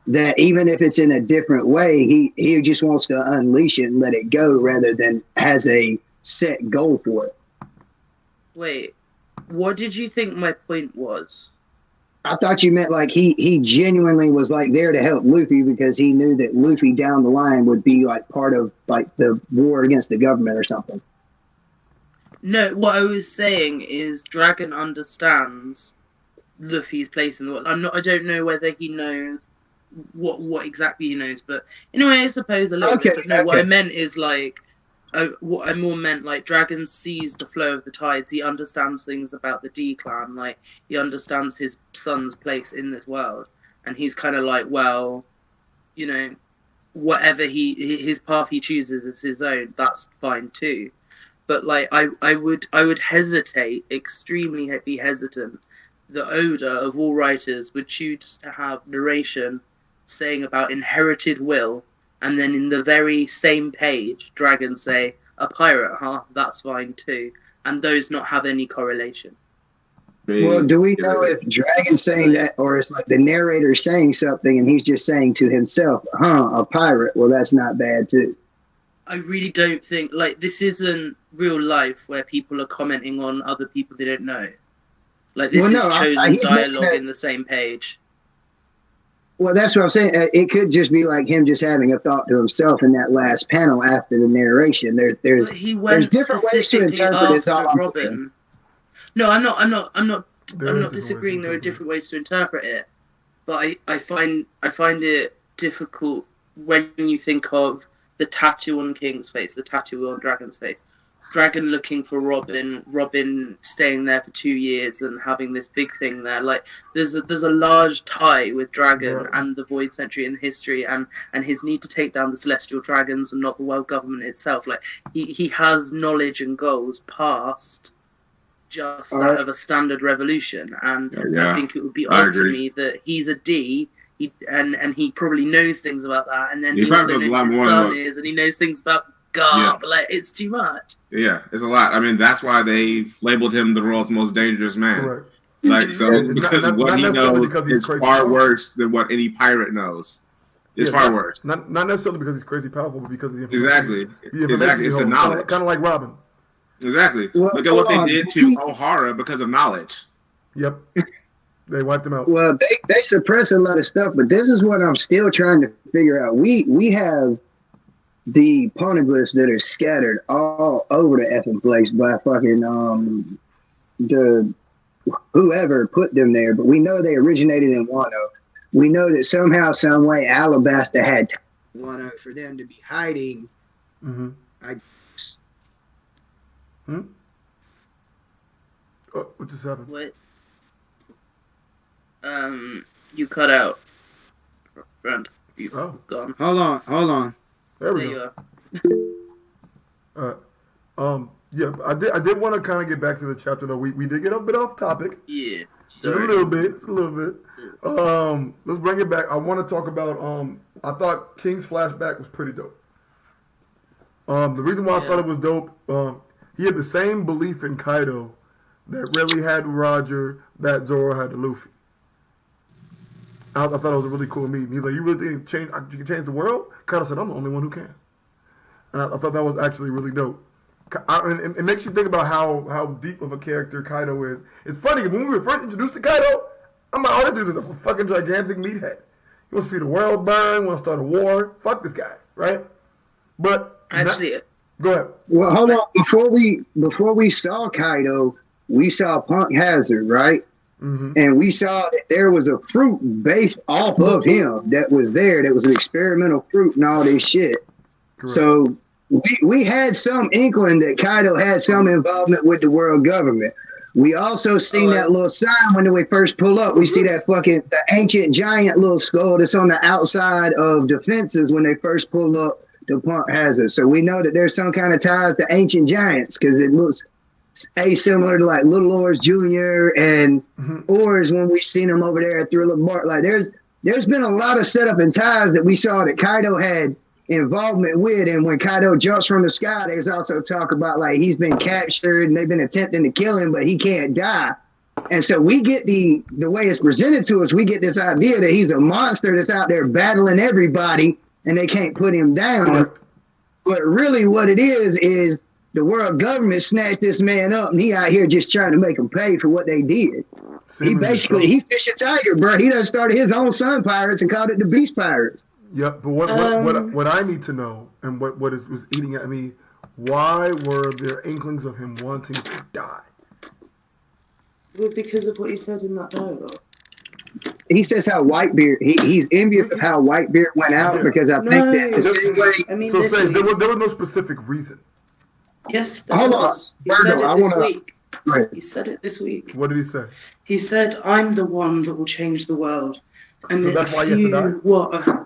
that, even if it's in a different way, he just wants to unleash it and let it go rather than has a set goal for it. Wait, what did you think my point was? I thought you meant like he genuinely was like there to help Luffy because he knew that Luffy down the line would be like part of like the war against the government or something. No, what I was saying is Dragon understands Luffy's place in the world. I don't know whether he knows what exactly he knows, but in a way, I suppose a little bit. But no, what I meant is like. What I more meant, like, Dragon sees the flow of the tides. He understands things about the D clan. Like, he understands his son's place in this world. And he's kind of like, well, you know, whatever his path he chooses is his own. That's fine too. But, like, I would hesitate, extremely be hesitant. The Oda of all writers would choose to have narration saying about inherited will. And then in the very same page, Dragon say, a pirate, huh? That's fine too. And those not have any correlation. Well, do we know if Dragon's saying that, or it's like the narrator saying something and he's just saying to himself, a pirate? Well, that's not bad too. I really don't think, like, this isn't real life where people are commenting on other people they don't know. Like, this is chosen dialogue in the same page. Well, that's what I'm saying. It could just be like him just having a thought to himself in that last panel after the narration. There's different ways to interpret it. All I'm saying. No, I'm not disagreeing. There are different ways to interpret it, but I find it difficult when you think of the tattoo on King's face, the tattoo on Dragon's face. Dragon looking for Robin staying there for 2 years and having this big thing there. Like there's a large tie with Dragon and the Void Century in history and his need to take down the celestial dragons and not the world government itself. Like he has knowledge and goals past just that of a standard revolution. And I think it would be odd to me that he's a D. And he probably knows things about that, and then he also knows his son is, and he knows things about God, but like it's too much. Yeah, it's a lot. I mean, that's why they've labeled him the world's most dangerous man. Correct. Like so, because what he knows is far worse than what any pirate knows. It's far worse. Not necessarily because he's crazy powerful, but because of the information. Exactly. It's the knowledge. Kind of like Robin. Exactly. Well, look at what they did to O'Hara because of knowledge. Yep. They wiped him out. Well, they suppress a lot of stuff, but this is what I'm still trying to figure out. We have the poneglyphs that are scattered all over the effing place by fucking the whoever put them there, but we know they originated in Wano. We know that somehow, some way, Alabasta had Wano for them to be hiding. Mm-hmm. Oh, what just happened? What? You cut out, friend. You gone. Hold on. There we go. Yeah, I did want to kind of get back to the chapter though. We did get a bit off topic. Yeah. Just a little bit. Let's bring it back. I want to talk about I thought King's flashback was pretty dope. The reason why I thought it was dope, he had the same belief in Kaido that Rayleigh had Roger, that Zoro had to Luffy. I thought it was a really cool meeting. He's like, you really think you can change the world? Kaido said, I'm the only one who can. And I thought that was actually really dope. It makes you think about how deep of a character Kaido is. It's funny, when we were first introduced to Kaido, I'm like, all that dude is a fucking gigantic meathead. He wants to see the world burn, wants to start a war. Fuck this guy, right? But actually, go ahead. Well, hold on. Before we saw Kaido, we saw Punk Hazard, right? Mm-hmm. And we saw that there was a fruit based off of him that was there. That was an experimental fruit and all this shit. Correct. So we had some inkling that Kaido had some involvement with the world government. We also seen that little sign when we first pull up. We see that the ancient giant little skull that's on the outside of defenses when they first pull up to Punk Hazard. So we know that there's some kind of ties to ancient giants because it looks similar to like Little Oars Jr. and Oars when we seen them over there at Thriller Bark. Like there's been a lot of setup and ties that we saw that Kaido had involvement with, and when Kaido jumps from the sky, there's also talk about like he's been captured and they've been attempting to kill him, but he can't die. And so we get the way it's presented to us, we get this idea that he's a monster that's out there battling everybody and they can't put him down. But really what it is the world government snatched this man up and he out here just trying to make him pay for what they did. He fished a tiger, bro. He done started his own Sun Pirates and called it the Beast Pirates. Yep, but what I need to know and what was eating at me, why were there inklings of him wanting to die? Well, because of what he said in that dialogue. He says how Whitebeard, he's envious of how Whitebeard went out because I think that the same way. I mean, so say there was no specific reason. Yes, there was. He said it this week. Right. He said it this week. What did he say? He said, "I'm the one that will change the world." And so that's why he has to die?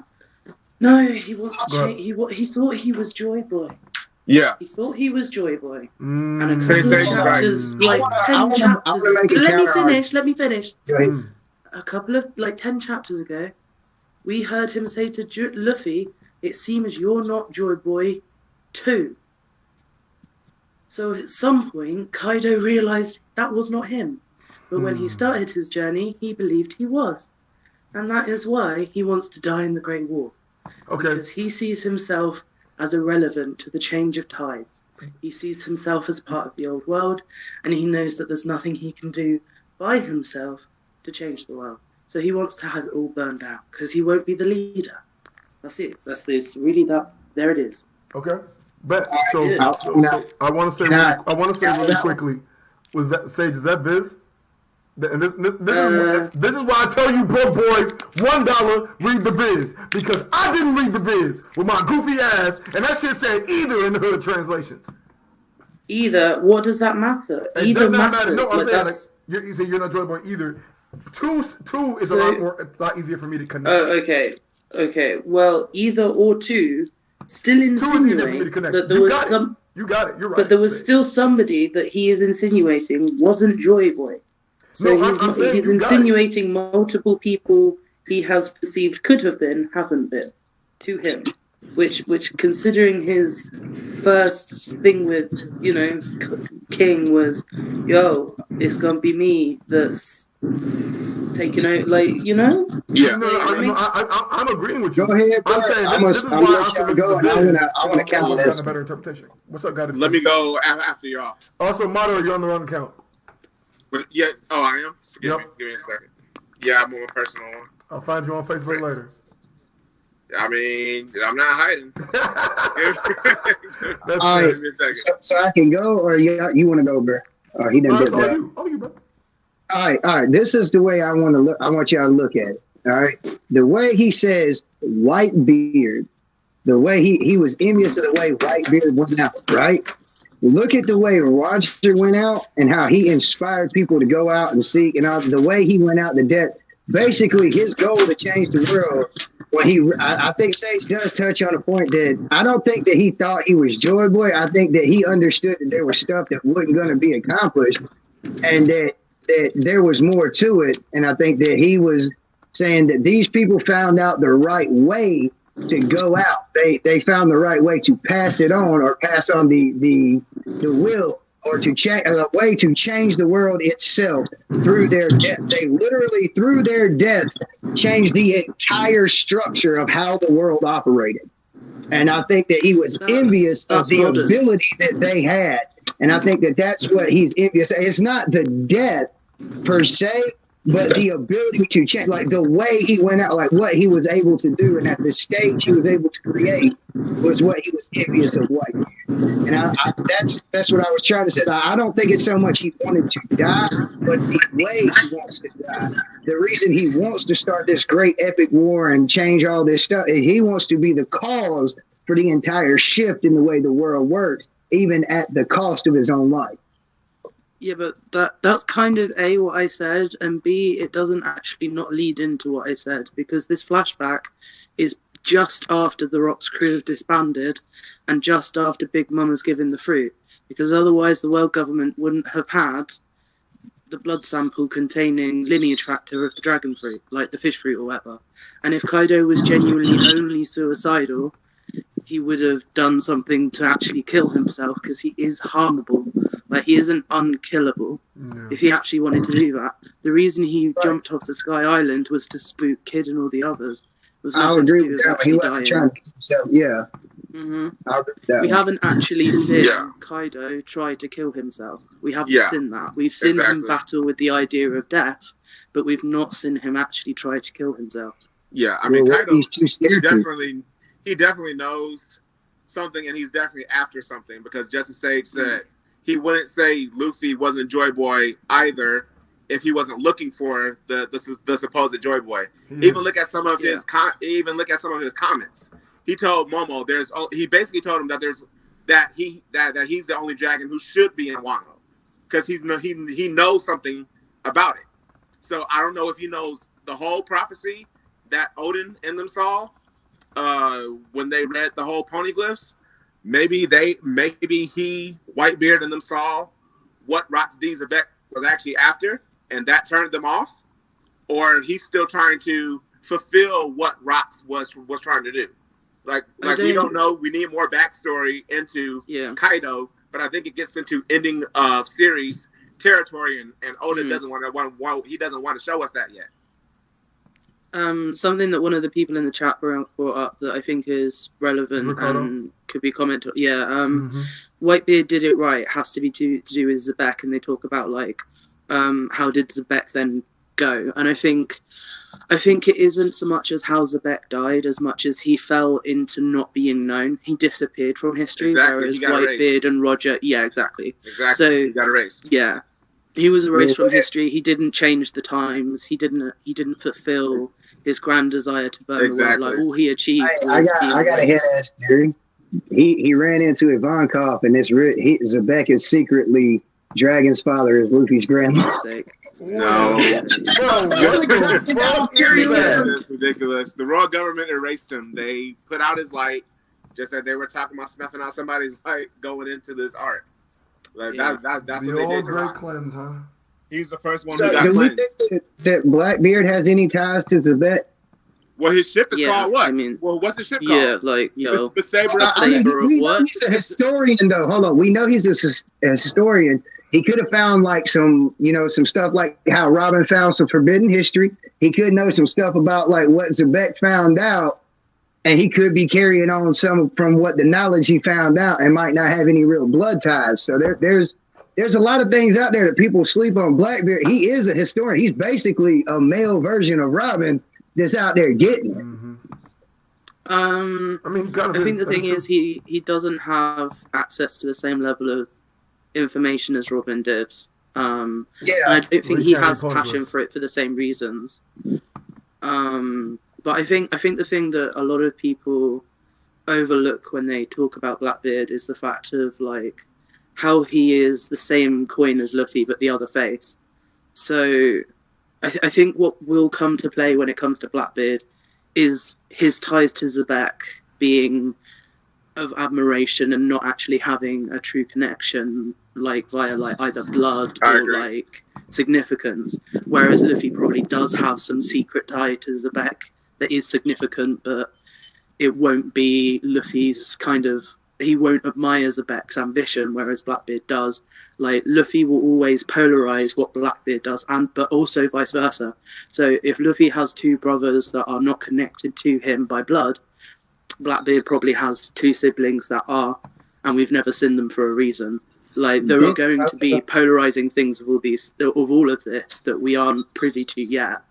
No, he wants to change. He thought he was Joy Boy. Yeah. He thought he was Joy Boy. And a couple of chapters, like 10 chapters. Let me finish. A couple of 10 chapters ago, we heard him say to Luffy, "It seems you're not Joy Boy, too." So at some point, Kaido realized that was not him. But when he started his journey, he believed he was. And that is why he wants to die in the Great War. Okay. Because he sees himself as irrelevant to the change of tides. He sees himself as part of the old world, and he knows that there's nothing he can do by himself to change the world. So he wants to have it all burned out because he won't be the leader. That's it. That's this. Really, that there it is. Okay. But so Now, I want to say really quickly. Was that Sage? Is that Viz? And this is why I tell you, broke boys, $1 read the Viz, because I didn't read the Viz with my goofy ass, and that shit said either in the hood translations. Either. What does that matter? Either matters. No, I'm saying you say you're not Joy Boy either. Two is a lot easier for me to connect. Oh, okay. Well, either or two still insinuates that there was some. You got it. You're right. But there was still somebody that he is insinuating wasn't Joy Boy. So he's insinuating multiple people he has perceived could have been, haven't been, to him. Which considering his first thing with, King was, yo, it's gonna be me that's taking out, Yeah. I'm agreeing with you. Go ahead, bro. I'm saying I'm gonna let y'all go, and I want to count this. A better interpretation. What's up, guys? Let me go after y'all. Also, Motto, you're on the wrong account. But yeah. Oh, I am. Forgive me. Give me a second. Yeah, I'm on my personal one. I'll find you on Facebook later. I mean, I'm not hiding. All right. So I can go, or you want to go, bro? He done did that. You, bro. All right. This is the way I want to look. I want y'all to look at it. All right. The way he says Whitebeard, the way he was envious of the way Whitebeard went out, right? Look at the way Roger went out and how he inspired people to go out and seek, and the way he went out the debt. Basically, his goal to change the world. I think Sage does touch on a point that I don't think that he thought he was Joy Boy. I think that he understood that there was stuff that wasn't going to be accomplished, and that there was more to it. And I think that he was saying that these people found out the right way to go out. They found the right way to pass it on, or pass on the will, or to change a way to change the world itself through their deaths. They literally, through their deaths, changed the entire structure of how the world operated. And I think that he was envious of the ability that they had. And I think that that's what he's envious of. It's not the death per se, but the ability to change, like the way he went out, like what he was able to do, and at the stage he was able to create was what he was envious of White. And that's what I was trying to say. I don't think it's so much he wanted to die, but the way he wants to die. The reason he wants to start this great epic war and change all this stuff, he wants to be the cause for the entire shift in the way the world works, even at the cost of his own life. Yeah, but that's kind of A, what I said, and B, it doesn't actually not lead into what I said, because this flashback is just after the Rock's crew have disbanded and just after Big Mum has given the fruit, because otherwise the world government wouldn't have had the blood sample containing lineage factor of the dragon fruit, like the fish fruit or whatever. And if Kaido was genuinely only suicidal, he would have done something to actually kill himself, because he is harmable. Like, he isn't unkillable. Yeah. If he actually wanted to do that. The reason he jumped off the Sky Island was to spook Kid and all the others. I would agree with that. He wasn't trying to kill himself. Yeah. Mm-hmm. I agree with that. We haven't actually seen Kaido try to kill himself. We haven't seen that. We've seen him battle with the idea of death, but we've not seen him actually try to kill himself. Yeah, I mean, Kaido, he definitely knows something, and he's definitely after something, because Justice Sage said he wouldn't say Luffy wasn't Joy Boy either if he wasn't looking for the supposed Joy Boy. Even look at some of his comments. He told Momo he basically told him that he's the only dragon who should be in Wano, because he knows something about it. So I don't know if he knows the whole prophecy that Odin and them saw when they read the whole poneglyphs. Maybe he, Whitebeard, and them saw what Rox D. Xebec was actually after, and that turned them off, or he's still trying to fulfill what Rox was trying to do. Like we don't know. We need more backstory into Kaido, but I think it gets into ending of series territory, and Oda doesn't want to show us that yet. Something that one of the people in the chat brought up that I think is relevant and could be commented. Whitebeard did it right. It has to be to do with Xebec, and they talk about how did Xebec then go. And I think it isn't so much as how Xebec died as much as he fell into not being known. He disappeared from history, whereas Whitebeard and Roger, exactly. So he got erased. Yeah, he was erased from history. He didn't change the times. He didn't fulfill his grand desire to burn the world. Like all he achieved. I got a hit ass theory. He ran into Ivankov, and Xebec is secretly Dragon's father is Luffy's grandma. No. That's ridiculous. The royal government erased him. They put out his light, just that they were talking about snuffing out somebody's light going into this art. Like that's what they did. Great cleanse, huh? He's the first one who got cleansed. Do we think that Blackbeard has any ties to Xebec? Well, his ship is called what? What's his ship called? Yeah, like, the Saber of we know he's a historian, though. Hold on. We know he's a historian. He could have found like some stuff like how Robin found some forbidden history. He could know some stuff about like what Xebec found out, and he could be carrying on some from what the knowledge he found out and might not have any real blood ties. So there's a lot of things out there that people sleep on. Blackbeard, he is a historian. He's basically a male version of Robin that's out there getting it. I think the thing is he doesn't have access to the same level of information as Robin did. And I don't think he has passion for it for the same reasons. But I think the thing that a lot of people overlook when they talk about Blackbeard is the fact of like how he is the same coin as Luffy but the other face. So I think what will come to play when it comes to Blackbeard is his ties to Xebec being of admiration and not actually having a true connection, like via like either blood or like significance. Whereas Luffy probably does have some secret tie to Xebec that is significant, but it won't be Luffy's he won't admire Xebec's ambition, whereas Blackbeard does. Like Luffy will always polarize what Blackbeard does, but also vice versa. So if Luffy has two brothers that are not connected to him by blood, Blackbeard probably has two siblings that are, and we've never seen them for a reason. Like there are going to be polarizing things of all of this that we aren't privy to yet.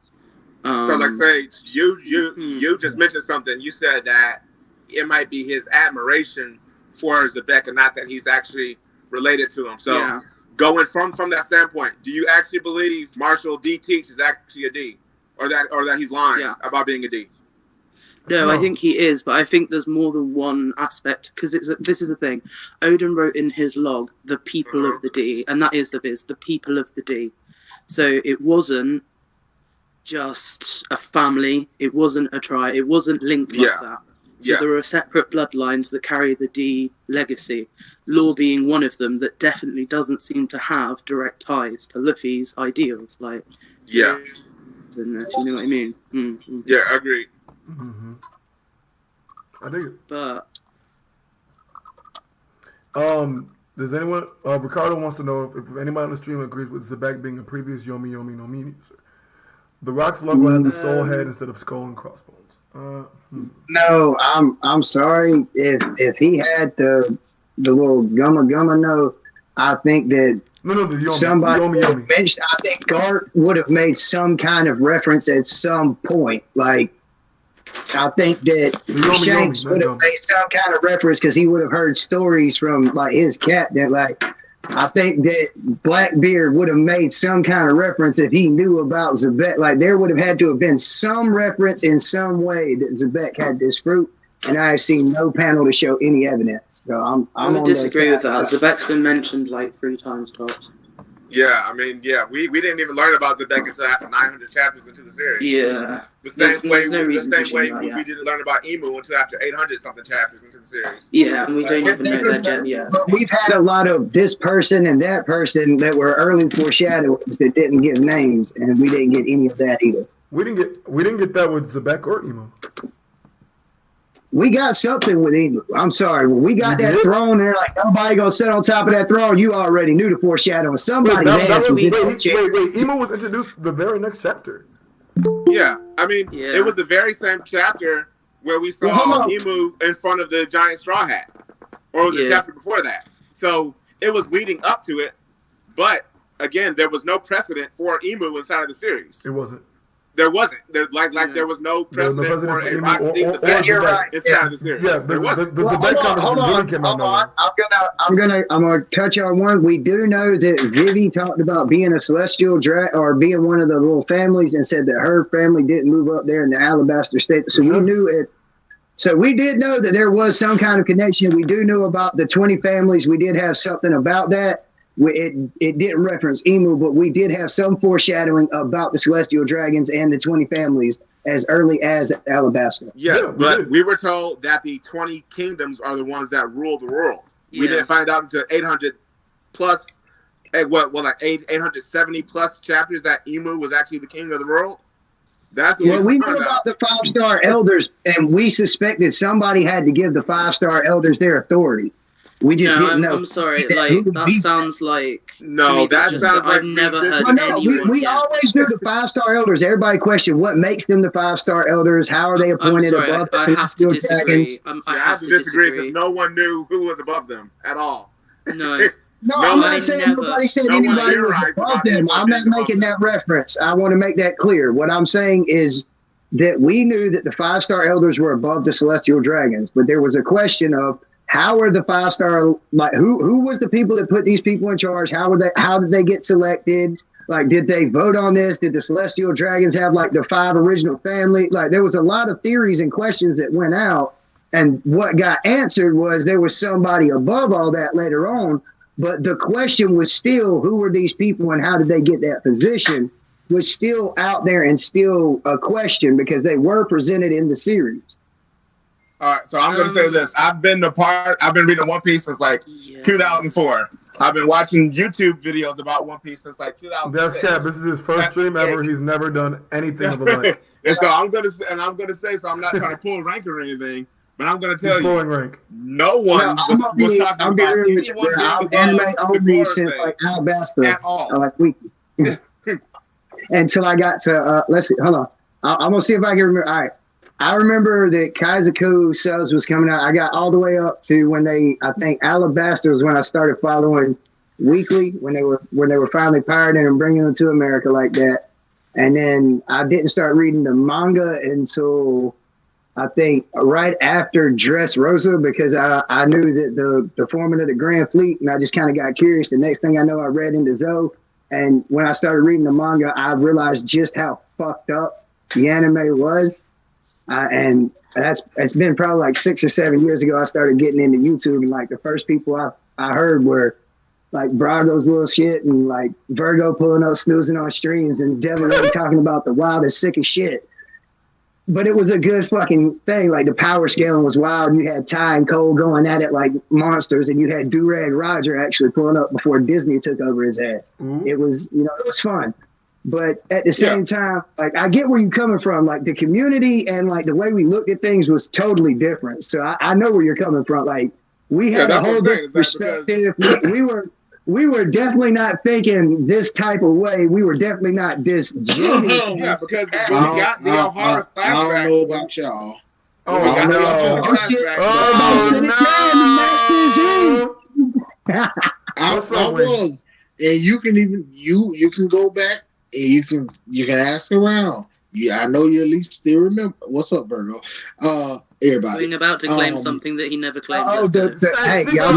So, like, Sage, you just mentioned something. You said that it might be his admiration for Xebec and not that he's actually related to him. So, going from that standpoint, do you actually believe Marshall D Teach is actually a D, or that he's lying about being a D? No, I think he is, but I think there's more than one aspect, because this is the thing. Odin wrote in his log, the people of the D, and that is the people of the D. So it wasn't just a family, it wasn't a tribe, it wasn't linked like that. So there are separate bloodlines that carry the D legacy, Law being one of them that definitely doesn't seem to have direct ties to Luffy's ideals. Like, you know what I mean? Mm-hmm. Yeah, I agree. Mm-hmm. I dig it. But does anyone? Ricardo wants to know if anybody on the stream agrees with Xebec being a previous Yomi Yomi no Mi user. The Rock's logo has the soul head instead of skull and crossbones. No, I'm sorry. If he had the little gumma no, I think that the Yomi, somebody Yomi. mentioned. I think Gart would have made some kind of reference at some point. Like I think that Shanks would have made some kind of reference because he would have heard stories from like his cat that like. I think that Blackbeard would have made some kind of reference if he knew about Xebec. Like there would have had to have been some reference in some way that Xebec had this fruit, and I have seen no panel to show any evidence. So I would disagree with that. Xebec's been mentioned like 3 times tops. Yeah, I mean, we didn't even learn about Xebec until after 900 chapters into the series. Yeah. The same way we didn't learn about Imu until after 800 something chapters into the series. Yeah, and we don't even know that yet. But we've had a lot of this person and that person that were early foreshadowings that didn't give names, and we didn't get any of that either. We didn't get that with Xebec or Imu. We got something with Imu. I'm sorry. When we got that throne there, like nobody gonna sit on top of that throne. You already knew the foreshadowing. Somebody's ass was in that chair. Wait. Imu was introduced the very next chapter. Yeah, I mean, it was the very same chapter where we saw Imu in front of the giant straw hat, or was the chapter before that? So it was leading up to it, but again, there was no precedent for Imu inside of the series. It wasn't. There wasn't. There was no precedent for a Rocks Xebec inside of the series. Yeah, there wasn't. Hold on. I'm gonna touch on one. We do know that Vivi talked about being a celestial or being one of the little families, and said that her family didn't move up there in the Alabaster State. So we knew it. So we did know that there was some kind of connection. We do know about the 20 families. We did have something about that. It didn't reference Imu, but we did have some foreshadowing about the celestial dragons and the 20 families as early as Alabasta. Yes, but we were told that the 20 kingdoms are the ones that rule the world. Yeah. We didn't find out until 800 plus, 870 plus chapters that Imu was actually the king of the world. That's what we knew about the 5-star elders, and we suspected somebody had to give the 5-star elders their authority. We just didn't know. I'm sorry. That sounds like... No, that sounds like... I've never heard anyone... We always knew the 5-star elders. Everybody questioned what makes them the 5-star elders. How are they appointed above the celestial dragons? I have to disagree because no one knew who was above them at all. No. No, I'm not saying nobody said anybody was above them. I'm not making that reference. I want to make that clear. What I'm saying is that we knew that the 5-star elders were above the celestial dragons, but there was a question of how are the 5-star, like who was the people that put these people in charge? How did they get selected? Like, did they vote on this? Did the celestial dragons have like the 5 original family? Like, there was a lot of theories and questions that went out, and what got answered was there was somebody above all that later on. But the question was still, who were these people and how did they get that position, was still out there and still a question because they were presented in the series. All right, so I'm going to say this. I've been reading One Piece since 2004. I've been watching YouTube videos about One Piece since 2006. That's cap. This is his first stream ever. He's never done anything of the like. And so I'm going to say, so I'm not trying to pull rank or anything, but I'm going to tell you, rank. no one was talking about anyone being above the since Alabasta at all. Until I got to, let's see, hold on. I'm going to see if I can remember. All right. I remember that Kaizoku subs was coming out. I got all the way up to when I think Alabasta was when I started following weekly, when they were finally pirating and bringing them to America like that. And then I didn't start reading the manga until I think right after Dressrosa, because I knew that the forming of the Grand Fleet, and I just kind of got curious. The next thing I know, I read into Zo. And when I started reading the manga, I realized just how fucked up the anime was. And it's been probably 6 or 7 years ago I started getting into YouTube, and the first people I heard were Brago's little shit and Virgo pulling up snoozing on streams and Devin really talking about the wildest, sickest shit. But it was a good fucking thing. The power scaling was wild. You had Ty and Cole going at it like monsters, and you had Durag Roger actually pulling up before Disney took over his ass. Mm-hmm. It was, it was fun. But at the same time, I get where you're coming from. The community and the way we looked at things was totally different. So I know where you're coming from. We had a whole different perspective. We were definitely not thinking this type of way. We were definitely not this genius. Yeah, because when we got the O'Hara flashback. I don't know about y'all. I was, and you can even you can go back. And you can ask around. I know you at least still remember. What's up, Virgo? Everybody. Being about to claim something that he never claimed. Hey, y'all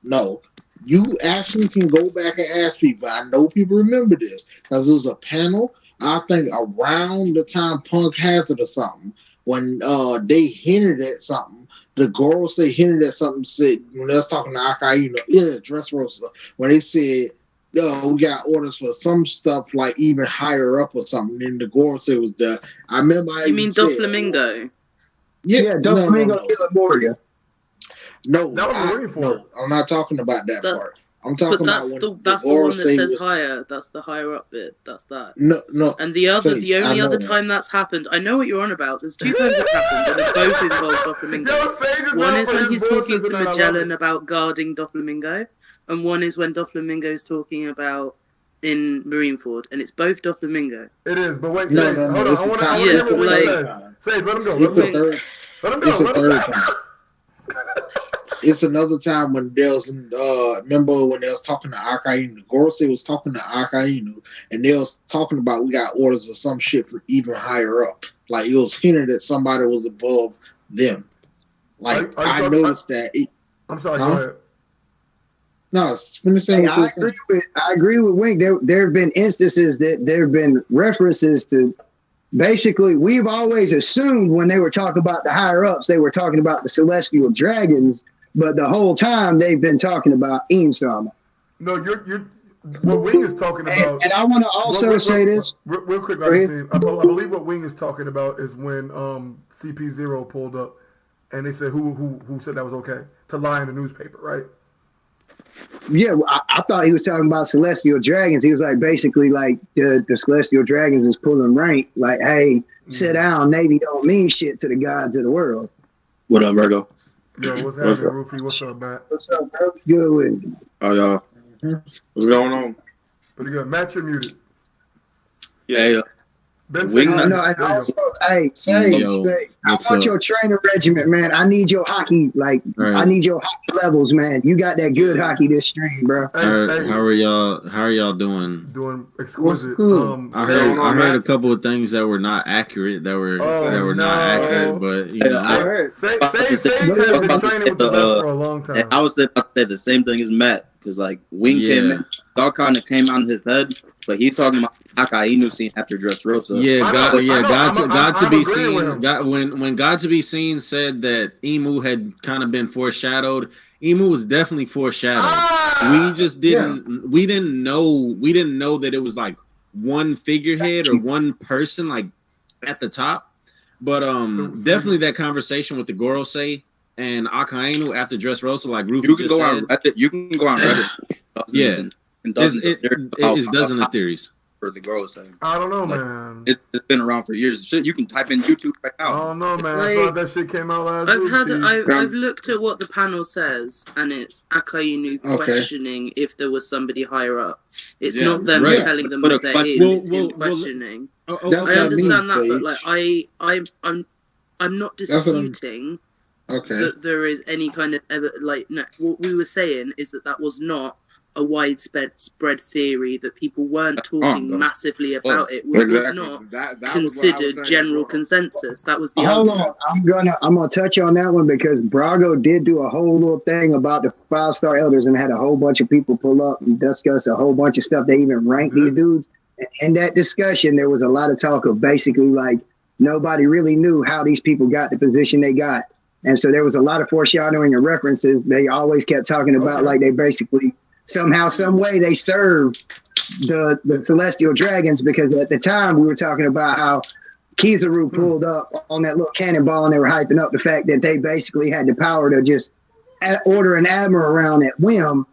No. You actually can go back and ask people. I know people remember this because there was a panel. I think around the time Punk Hazard or something when they hinted at something. The Gorosei hinted at something, said when they was talking to Akai, Dressrosa, when they said, we got orders for some stuff even higher up or something, and the Gorosei was there. I remember You mean Doflamingo? Yeah, Doflamingo killing Moria. No, I'm not talking about that part. I'm talking about that's the one that says higher. That's the higher up bit. That's that. No. And the only other time that's happened, I know what you're on about. There's 2 times it's happened, and they both involve Doflamingo. One is when he's talking to Magellan about guarding Doflamingo, and one is when Doflamingo's talking about in Marineford, and it's both Doflamingo. It is, but wait, hold on. I want to hear what he says. Say, let him go. Let him go. It's another time when there was, remember when they was talking to Akainu, Gorosei was talking to Akainu, and they was talking about we got orders or some shit for even higher up. Like it was hinted that somebody was above them. Like I noticed that. I'm sorry. Go ahead. No, finish saying. I agree with Wink. There have been instances that there have been references to. Basically, we've always assumed when they were talking about the higher ups, they were talking about the celestial dragons. But the whole time they've been talking about Im-sama. No, you're what Wing is talking about. And I want to also say this real quick. I believe what Wing is talking about is when CP0 pulled up, and they said who said that was okay to lie in the newspaper, right? Yeah, I thought he was talking about celestial dragons. He was like basically like the celestial dragons is pulling rank. Like, hey, sit down. Navy don't mean shit to the gods of the world. What up, Virgo? Yo, what's happening, Rufy? What's up, Matt? What's up, bro? What's good with you? Oh, y'all. What's going on? Pretty good. Matt, you're muted. Yeah. Ben, and also, hey, say, I want your training regiment, man. I need your hockey, I need your hockey levels, man. You got that good hockey this stream, bro. How are y'all doing? Doing exquisite. I heard a couple of things that were not accurate. That were not accurate, but you know. I heard. Sage has been training with the best for a long time. I was about to say the same thing as Matt, because like Wing came in, all kind of came on his head, but he's talking about Akainu scene after Dressrosa. God to be seen. When God to be seen said that Imu had kind of been foreshadowed. Imu was definitely foreshadowed. We just didn't. We didn't know that it was like one figurehead or one person like at the top. But definitely that conversation with the Gorosei and Akainu after Dressrosa, like Rufy just said. You can go on Reddit. It's dozens of theories. For the Gorosei. I don't know, man. It's been around for years. Shit, you can type in YouTube right now. I don't know, man. I thought that shit came out last week. I've looked at what the panel says, and it's Akainu questioning if there was somebody higher up. It's not them telling them what there is. It's him questioning. I understand that, but I'm not disputing that there is any kind of what we were saying is that was not a widespread theory, that people weren't talking massively about it, which was not considered general consensus. That was the argument. I'm gonna touch on that one because Brago did do a whole little thing about the 5-star elders and had a whole bunch of people pull up and discuss a whole bunch of stuff. They even ranked these dudes. And in that discussion, there was a lot of talk of basically like nobody really knew how these people got the position they got. And so there was a lot of foreshadowing and references. They always kept talking about like they basically somehow, some way they served the celestial dragons, because at the time we were talking about how Kizaru pulled up on that little cannonball and they were hyping up the fact that they basically had the power to just order an admiral around at whim.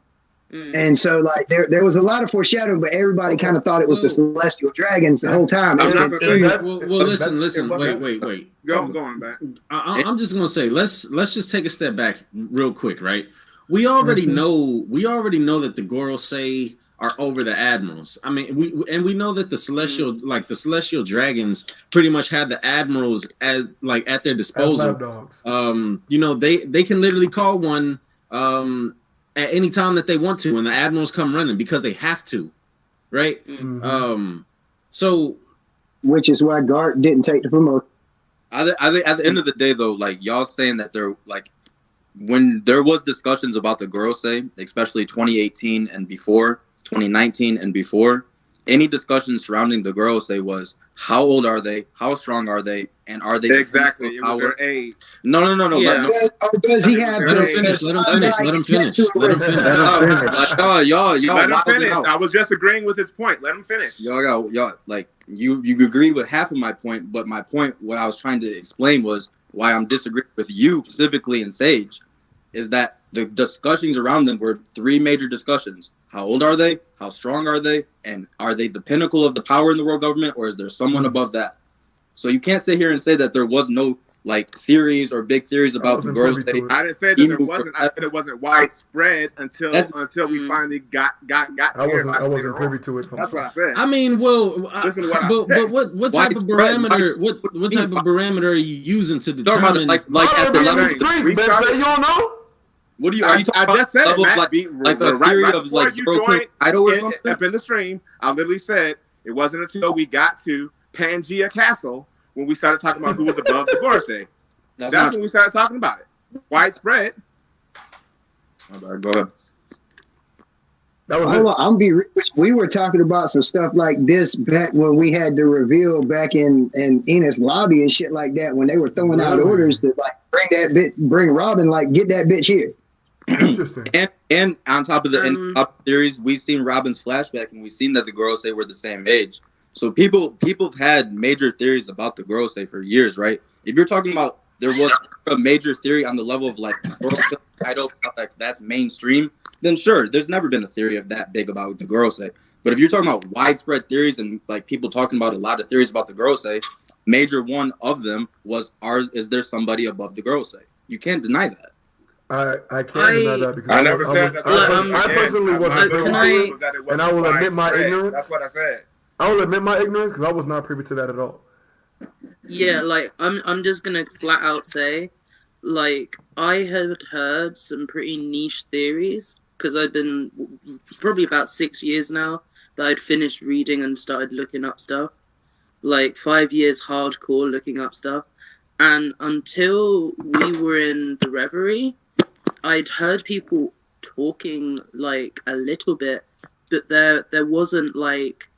And so like there was a lot of foreshadowing, but everybody kind of thought it was the celestial dragons the whole time. Listen. Wait. Go on back. I'm just gonna say let's just take a step back real quick, right? We already know that the Gorosei are over the admirals. I mean, we know that the celestial dragons pretty much have the admirals as like at their disposal. You know, they can literally call one at any time that they want to, and the admirals come running because they have to, right? So, which is why Gart didn't take the promotion. I think at the end of the day, though, like y'all saying that they're like. When there was discussions about the Gorosei, especially 2018 and before, 2019 and before, any discussion surrounding the Gorosei was how old are they, how strong are they, and are they exactly? It was their age. No. Yeah. Does he have? Let him finish. Let him finish. Y'all. Let him finish. I was just agreeing with his point. Let him finish. Y'all like you agreed with half of my point, but my point, what I was trying to explain was why I'm disagreeing with you specifically and Sage, is that the discussions around them were 3 major discussions. How old are they? How strong are they? And are they the pinnacle of the power in the world government, or is there someone above that? So you can't sit here and say that there was no like theories or big theories about the Gorosei. I didn't say that there wasn't. I said it wasn't widespread until we finally got I wasn't privy to it. That's what I said. I mean, well, but what type of parameter? What type of parameter are you using to determine? Like at the level you don't know. What do you? Are you talking I just said about like a theory of like Zoro Kaido or something? Up in the stream, I literally said it wasn't until we got to Pangea Castle when we started talking about who was above the Gorosei. That's when we started talking about it. Widespread. Go ahead. Hold on, I'm be rich. We were talking about some stuff like this back when we had the reveal back in Enos lobby and shit like that, when they were throwing out orders to like bring Robin, like get that bitch here. Interesting. And on top of the theories, we've seen Robin's flashback and we've seen that the Gorosei were the same age. So people have had major theories about the Gorosei for years, right? If you're talking about there was a major theory on the level of like Kaido, like that's mainstream, then sure, there's never been a theory of that big about the Gorosei. But if you're talking about widespread theories and like people talking about a lot of theories about the Gorosei, major one of them was is there somebody above the Gorosei? You can't deny that. I can't deny that because I never said that. I personally wasn't privy to it, and I will admit my ignorance. That's what I said. I will admit my ignorance because I was not privy to that at all. Yeah, like I'm just gonna flat out say, like I had heard some pretty niche theories because I'd been probably about 6 years now that I'd finished reading and started looking up stuff, like 5 years hardcore looking up stuff, and until we were in the Reverie, I'd heard people talking like a little bit, but there wasn't like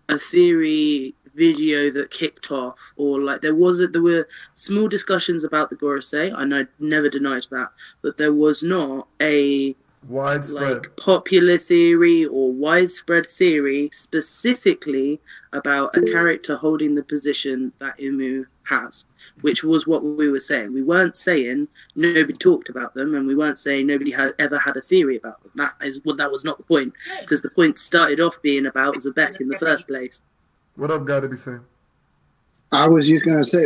a theory video that kicked off, or like there were small discussions about the Gorosei, and I never denied that, but there was not a widespread like popular theory or widespread theory specifically about a character holding the position that Imu has, which was what we were saying. We weren't saying nobody talked about them, and we weren't saying nobody had ever had a theory about them. That was not the point, because the point started off being about Xebec in the first place. What up, got to be saying? I was just gonna say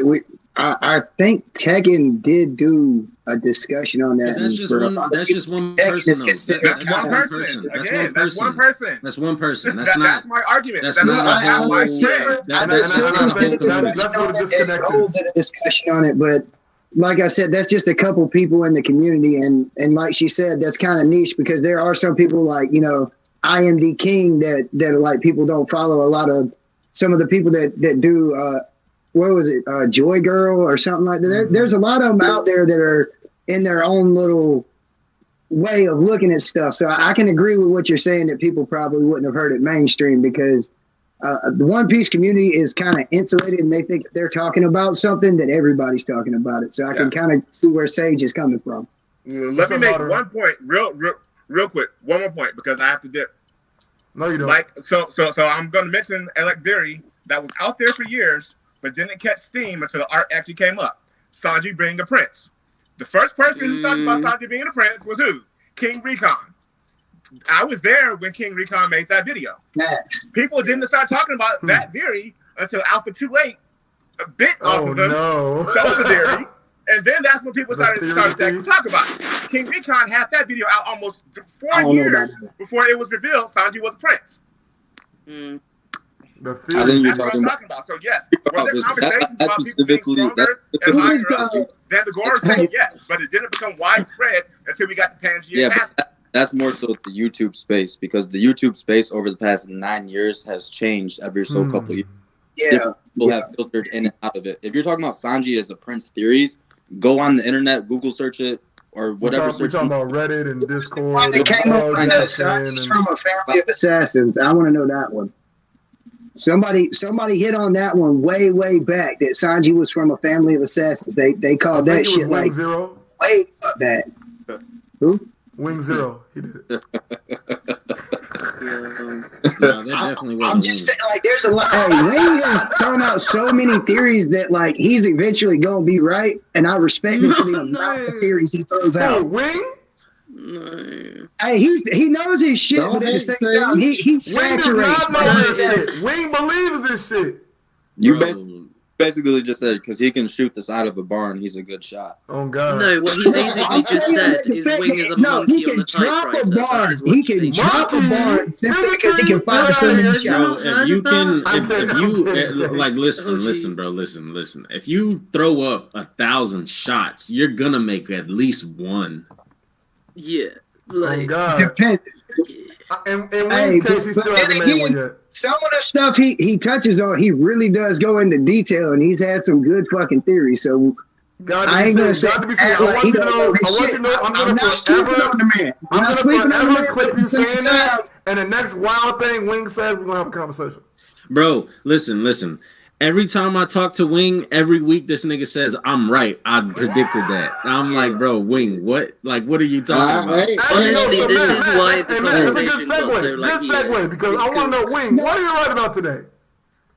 I think Tekken did do a discussion on that. But that's just one person. That's one person. That's one person. That's not. That's my argument. That's not I did a discussion on it, but like I said, that's just a couple people in the community, and like she said, that's kind of niche because there are some people like IMD King that are like people don't follow a lot of some of the people that do. What was it, Joy Girl or something like that? There's a lot of them out there that are in their own little way of looking at stuff. So I can agree with what you're saying that people probably wouldn't have heard it mainstream because the One Piece community is kind of insulated and they think they're talking about something that everybody's talking about it. So I can kind of see where Sage is coming from. Let me make one point real quick. One more point because I have to dip. No, you don't. So I'm going to mention Elec Theory that was out there for years, but didn't catch steam until the art actually came up. Sanji being a prince. The first person who talked about Sanji being a prince was who? King Recon. I was there when King Recon made that video. Yes. People didn't start talking about that theory until Alpha 2-8 a bit off of them. No. Stole the theory. And then that's when people started to talk about it. King Recon had that video out almost 4 years before it was revealed Sanji was a prince. The I think that's what I'm talking about. So yes, were there conversations about people being stronger and higher than the Gorosei? Yes, but it didn't become widespread until we got the Pangea Castle. That's more so the YouTube space because the YouTube space over the past 9 years has changed every so couple of years. Yeah, different people have filtered in and out of it. If you're talking about Sanji as a prince theories, go on the internet, Google search it, or whatever. We're talking about Reddit and Discord. When they came up with Sanji's from a family of assassins. I want to know that one. Somebody hit on that one way back that Sanji was from a family of assassins. They called that shit like Wing Zero. Wait, fuck that. Who? Wing Zero. He did it. No, that definitely wasn't. I'm just saying, like, there's a lot. Hey, Wing has thrown out so many theories that, like, he's eventually gonna be right, and I respect him for the amount of theories he throws out. Wing? No. Hey, he knows his shit, but at the same time, he saturates. Wing believes this shit. You basically just said because he can shoot the side of a barn, he's a good shot. Oh God. No, what he basically just said is Wing is a monkey on the typewriter. That is what He can drop a barn simply because he can fire so many shots. Bro, if you listen, bro, listen. If you throw up 1,000 shots, you're gonna make at least one. Yeah, Oh God. Depends. And Wing's case, he still hasn't made one yet. Some of the stuff he touches on, he really does go into detail, and he's had some good fucking theories. So I ain't gonna say. I want you to know. I'm not sleeping on the man. I'm not sleeping on the man. Clip you saying that, and the next wild thing Wing says, we're gonna have a conversation. Bro, listen. Every time I talk to Wing, every week this nigga says I'm right. I predicted that. And I'm like, bro, Wing, what? Like, what are you talking about? Honestly, this is why the conversation got so like good segue, because I want to know, Wing, what are you right about today?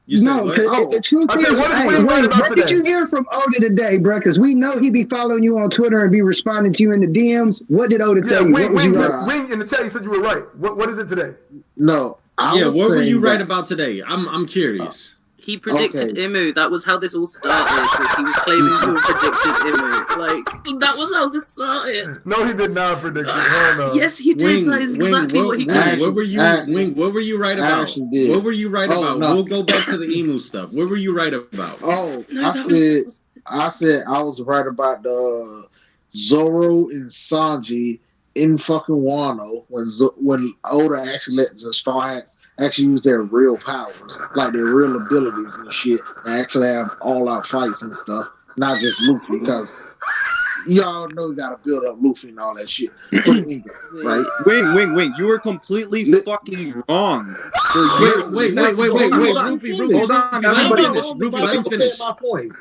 The truth is, what did you hear from Oda today, bro? Because we know he be following you on Twitter and be responding to you in the DMs. What did Oda tell you? What was you right? Wing in the chat, you said you were right. What is it today? No. What were you right about today? I'm curious. He predicted Imu. That was how this all started. He was claiming to have predicted Imu. Like, that was how this started. No, he did not predict it. Yes, he did. That is exactly what he did. What were you right about? What were you right about? No. We'll go back to the Imu stuff. What were you right about? I said I was right about the Zoro and Sanji in fucking Wano when Oda actually let the Straw Hats actually use their real powers, like their real abilities and shit, and actually have all-out fights and stuff, not just Luffy, because y'all know you gotta build up Luffy and all that shit. Right? Wing, you were completely fucking wrong. Wait, Luffy, hold on, everybody finish. Luffy,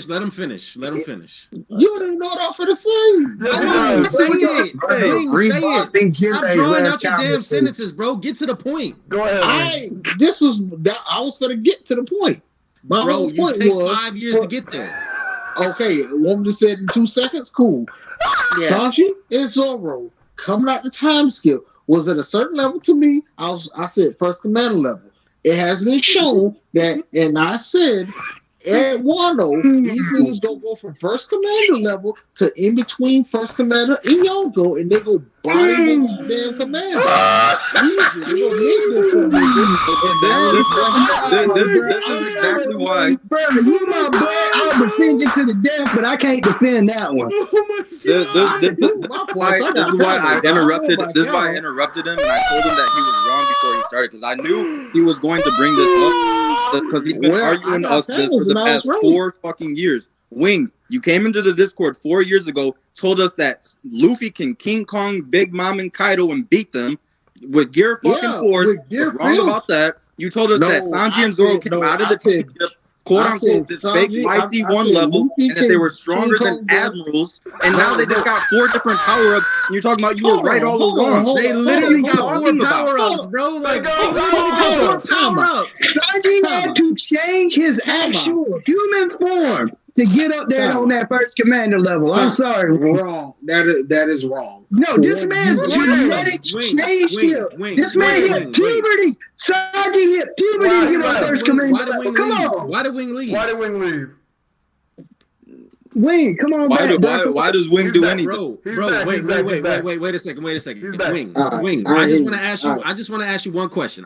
let him finish. Let him finish. You don't even know what I'm finna say. Say it. Stop drawing out your damn sentences, bro. Get to the point. Go ahead. I was gonna get to the point. My whole point take 5 years to get there. Okay, want me to say it in 2 seconds? Cool. Yeah. Sanji and Zoro coming out the time skip was at a certain level to me. I said first commander level. It has been shown that, and I said at Wano, these niggas don't go from first commander level to in between first commander and Yonko, and they go body with damn commander. This is exactly why. Bro, you my boy. I'll defend you to the death, but I can't defend that one. This is why I interrupted. This is why I interrupted him, and I told him that he was wrong before he started, because I knew he was going to bring this up, because he's been arguing us this for the past 4 fucking years. Wing, you came into the Discord 4 years ago, told us that Luffy can King Kong, Big Mom, and Kaido and beat them with Gear fucking 4. Wrong about that. You told us that Sanji and Zoro came out of the ship, quote unquote, this fake YC1 level, and that they were stronger than admirals, and now they just got 4 different power-ups, and you're talking about you were right all along. They literally got 4 power-ups, bro. Like, power-ups. Sanji had to change his actual human form to get up there on that first commander level. I'm sorry. Wrong. That is wrong. No, this man's genetics changed him. This man hit puberty. Sanji hit puberty to get up first commander level. Come on. Why did Wing leave? Wing, come on back. Why does Wing do anything? Bro, wait a second. Wing. I just want to ask you one question.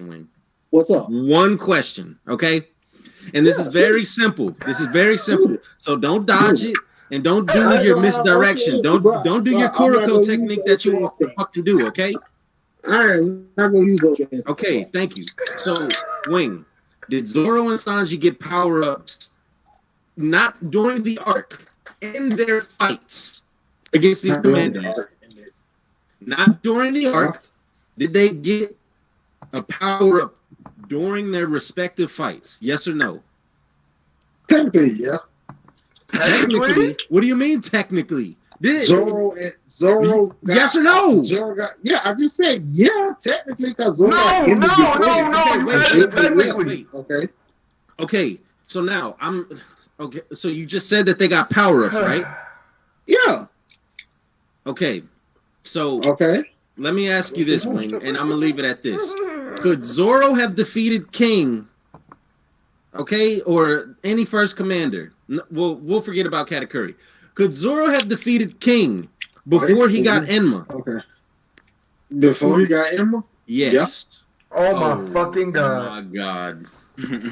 Wing. What's up? One question, okay? And this is very simple. So don't dodge it and don't do your misdirection. Don't do your Kuroko technique that you fucking do, okay? I'm not gonna use those. Okay, thank you. So, Wing, did Zoro and Sanji get power-ups not during the arc, in their fights against these commanders? Not during the arc. Did they get a power-up during their respective fights? Yes or no? Technically, yeah. Technically? What do you mean technically? Zoro. Yes or no? Zoro got, yeah, I just said yeah, technically, because Zoro Wait. Okay. So now so you just said that they got power-ups, right? Yeah. Okay. So let me ask you this, Wing, and I'm gonna leave it at this. Could Zoro have defeated King? Okay, or any first commander? We'll forget about Katakuri. Could Zoro have defeated King before he got Enma? Okay. Before he got Enma? Yes. Oh my fucking god. Oh my god.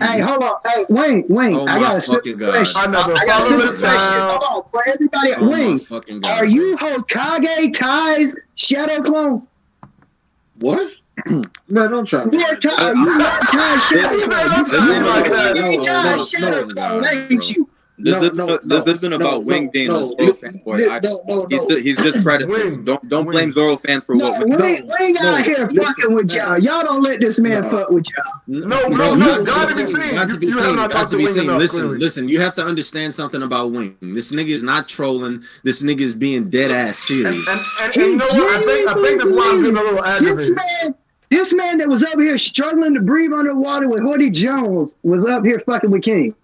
Hey, hold on. Hey, Wayne. Oh I got a simple question. I got a simple question. Hold on, for everybody. Wayne, are you Hokage Tai's shadow clone? What? No, don't try. You're Tai's shadow clone. Ain't you? This isn't about Wing being a Zoro fanboy. He's just prejudiced. Don't blame Zoro fans for what Wing out here fucking with y'all. Y'all don't let this man fuck with y'all. No, got to be seen. Listen, you have to understand something about Wing. This nigga is not trolling. This nigga is being dead ass serious. And you know what? I think that's why I'm getting a little aggravated. This man that was over here struggling to breathe underwater with Hoodie Jones was up here fucking with King.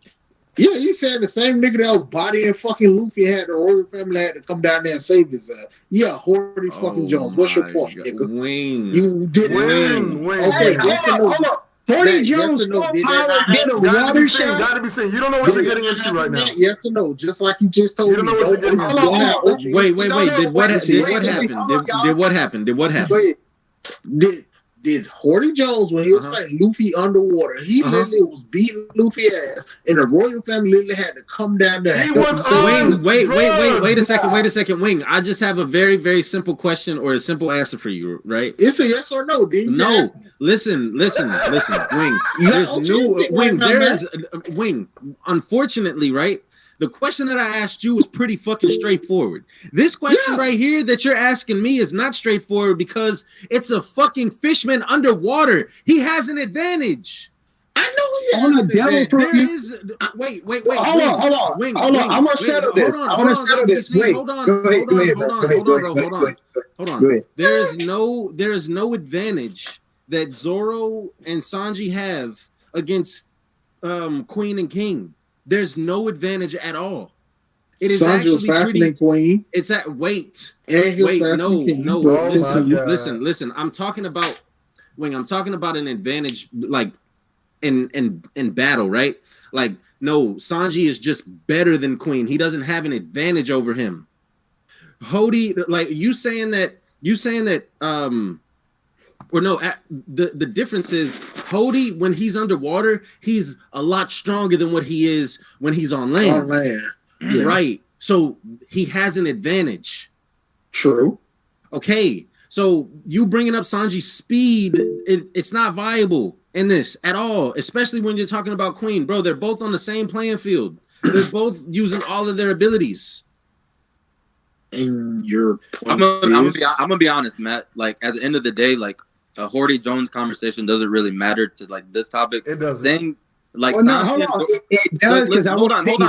Yeah, you said the same nigga that was bodying fucking Luffy had the royal family had to come down there and save his ass. Yeah, Hoodie fucking Jones. What's your point, nigga? Wing. You did Wing. Okay, hold on. Hoodie Jones did a water shot. Gotta be seen. You don't know what you're getting into right now. Yes or no? Just like you just told me. You don't know what you're getting into. Wait. Did what happen? Did Hoodie Jones, when he was fighting Luffy underwater, he literally was beating Luffy ass, and the royal family literally had to come down there. Wing, wait a second, Wing. I just have a very, very simple question or a simple answer for you, right? It's a yes or no, dude. No, listen, Wing. Wing. Unfortunately, right? The question that I asked you was pretty fucking straightforward. This question right here that you're asking me is not straightforward because it's a fucking fishman underwater. He has an advantage. I know he has an advantage. Wait. Hold on. Wing, I'm gonna settle this. Wait. Hold on. There is no advantage that Zoro and Sanji have against Queen and King. There's no advantage at all. It is Sanji was faster than Queen. It's at wait. No. Listen. I'm talking about Wing. I'm talking about an advantage, like in battle, right? Like, no, Sanji is just better than Queen. He doesn't have an advantage over him. Hody, like you saying that. Or no, the difference is Hody, when he's underwater, he's a lot stronger than what he is when he's on land. Yeah. Right. So he has an advantage. True. Okay. So you bringing up Sanji's speed, it's not viable in this at all, especially when you're talking about Queen. Bro, they're both on the same playing field. They're both using all of their abilities. And your I'm gonna be honest, Matt. Like, at the end of the day, like, a Hoodie Jones conversation doesn't really matter to like this topic. It doesn't. Saying like, hold on. It does because hold on. Hold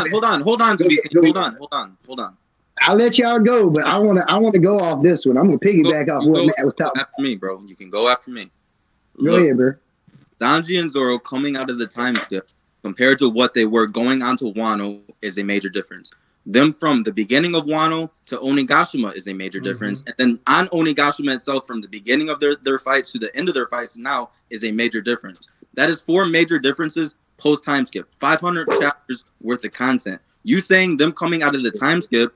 on. I'll let y'all go, but I want to go off this one. I'm gonna piggyback off what Matt was talking. After me, bro. You can go after me. Go ahead, bro. Sanji and Zoro coming out of the time skip compared to what they were going on to Wano is a major difference. Them from the beginning of Wano to Onigashima is a major difference. And then on Onigashima itself, from the beginning of their fights to the end of their fights now is a major difference. That is 4 major differences post time skip. 500 chapters worth of content. You saying them coming out of the time skip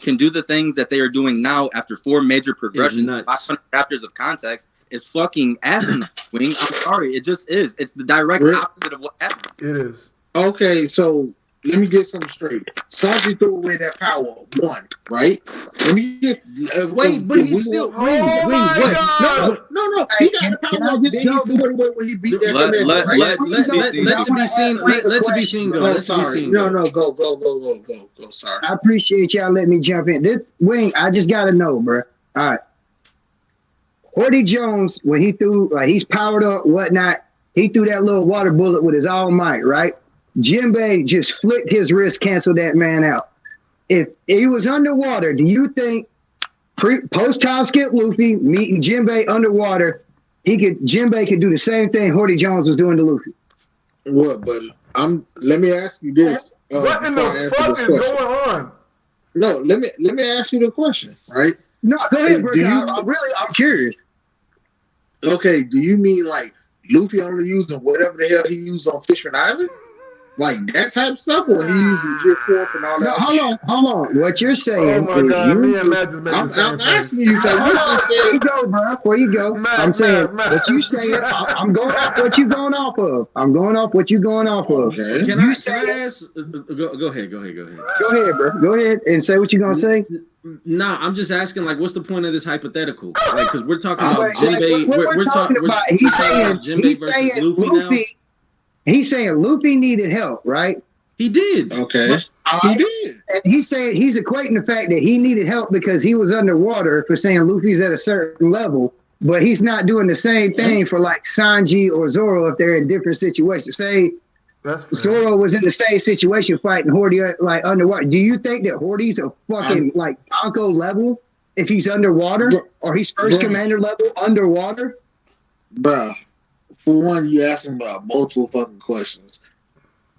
can do the things that they are doing now after 4 major progressions, 500 chapters of context is fucking asinine. Wing, I'm sorry. It just is. It's the direct opposite of what happened. It is. Okay, so let me get something straight. Sanji threw away that power, 1, right? Let me just wait, but he's still No. He got the power. Then he threw it away when he beat that. Let it be seen. No, go. Sorry. I appreciate y'all letting me jump in. This Wing, I just gotta know, bro. All right. Hoodie Jones, when he threw, like, he's powered up, whatnot, he threw that little water bullet with his all might, right? Jinbei just flicked his wrist, canceled that man out. If he was underwater, do you think post-time skip Luffy meeting Jinbei underwater, Jinbei could do the same thing Hoodie Jones was doing to Luffy? What? But let me ask you this. What in the fuck is going on? No, let me ask you the question, right? No, go ahead, bro. I'm curious. Okay, do you mean like Luffy only using whatever the hell he used on Fishman Island? Like that type of stuff, or he uses Drift Force and all that? No, hold on. What you're saying? Oh my God, me and Matt just made the same I'm asking you because Where you go, bro? Where you go? Matt, I'm saying Matt. what you saying. I'm going off what you going off of. I'm going off what you going off of. Okay. Can You I say ask? Go ahead. Go ahead, bro. Go ahead and say what you gonna say. Nah, I'm just asking, like, what's the point of this hypothetical? Like, because we're talking Wait, about Jinbei. we're talking about. He's saying Jinbei versus Luffy now. He's saying Luffy needed help, right? He did. Okay. He did. And he's saying he's equating the fact that he needed help because he was underwater for saying Luffy's at a certain level, but he's not doing the same thing for like Sanji or Zoro if they're in different situations. Say Zoro was in the same situation fighting Horty like underwater. Do you think that Horty's a fucking like Anko level if he's underwater or he's first commander level underwater? Bruh, for one, you asking about multiple fucking questions.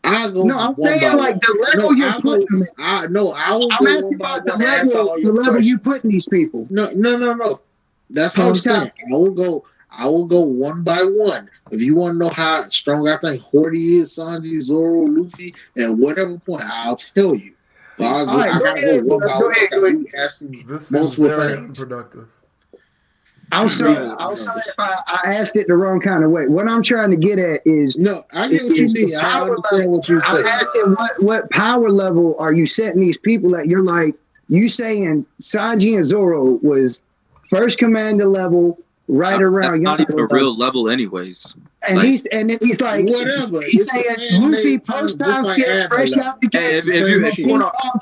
I go. No, I'm saying like the level you're putting them in. I'm asking about the level you putting these people. No. That's what I'm saying. I will go one by one. If you want to know how strong I think Horty is, Sanji, Zoro, Luffy, at whatever point, I'll tell you. I gotta go one by one. You asking me multiple things. Unproductive. I'm sorry if I asked it the wrong kind of way. What I'm trying to get at is no, I get what you mean. I understand what you're saying. I'm asking what power level are you setting these people at? You're like, you saying Sanji and Zoro was first commander level, right around not even a real level anyways. And he's like whatever. He's saying Luffy post time skips fresh out the gate.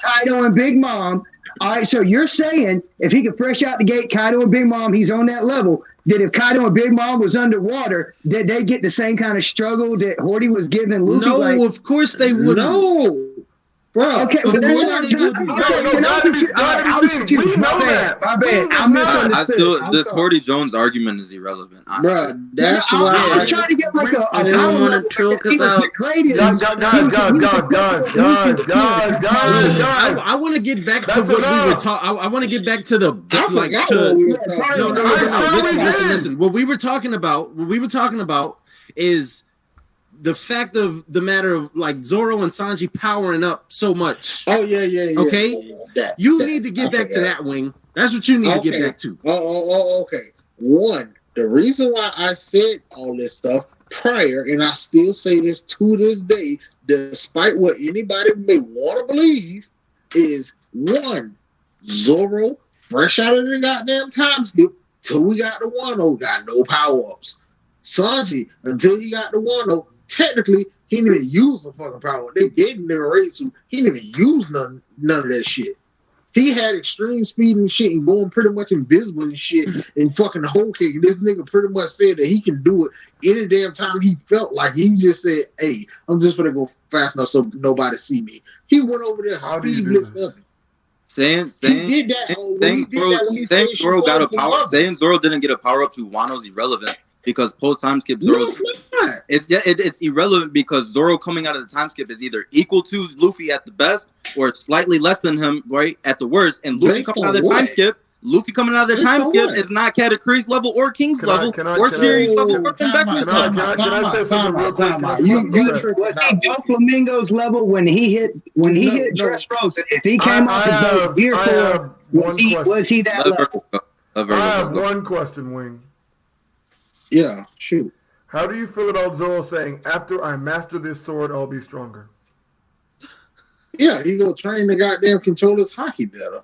Kaido and Big Mom. All right, so you're saying if he could fresh out the gate, Kaido and Big Mom, he's on that level. That if Kaido and Big Mom was underwater, did they get the same kind of struggle that Horty was giving Luffy? No, of course they wouldn't. No. Bro, okay, but that's what I'm trying to My bad. I misunderstood. This Horty Jones argument is irrelevant. Bro, that's why I was trying to get like a don't want to talk about. Guys. I want to get back to what we were talking. I want to get back to the like to listen. What we were talking about is the fact of the matter of like Zoro and Sanji powering up so much. Oh yeah. Okay, you need to get back to that wing. That's what you need to get back to. Okay. One, the reason why I said all this stuff prior, and I still say this to this day, despite what anybody may want to believe, is one, Zoro, fresh out of the goddamn time skip, till we got the 1-0, got no power-ups. Sanji, until he got the 1-0, technically, he didn't even use the fucking power. They gave him the race, so he didn't even use none of that shit. He had extreme speed and shit and going pretty much invisible and shit and fucking whole kick. And this nigga pretty much said that he can do it any damn time he felt like. He just said, hey, I'm just going to go fast enough so nobody see me. He went over there speed blitzed up. Saying Zoro didn't get a power up to Wano's irrelevant because post time skip Zoro's it's irrelevant because Zoro coming out of the time skip is either equal to Luffy at the best or slightly less than him, right, at the worst. And Luffy coming out of the time skip is not Catacrease level or King's level or Series level or Becky's level. Can I say something real quick? Was he Doflamingo's level when he hit Dressrosa? If he came off the boat Gear 4, was he that level? I have one question, Wing. Yeah, shoot. How do you feel about Zoro saying, after I master this sword, I'll be stronger? Yeah, he go train the goddamn controllers hockey better.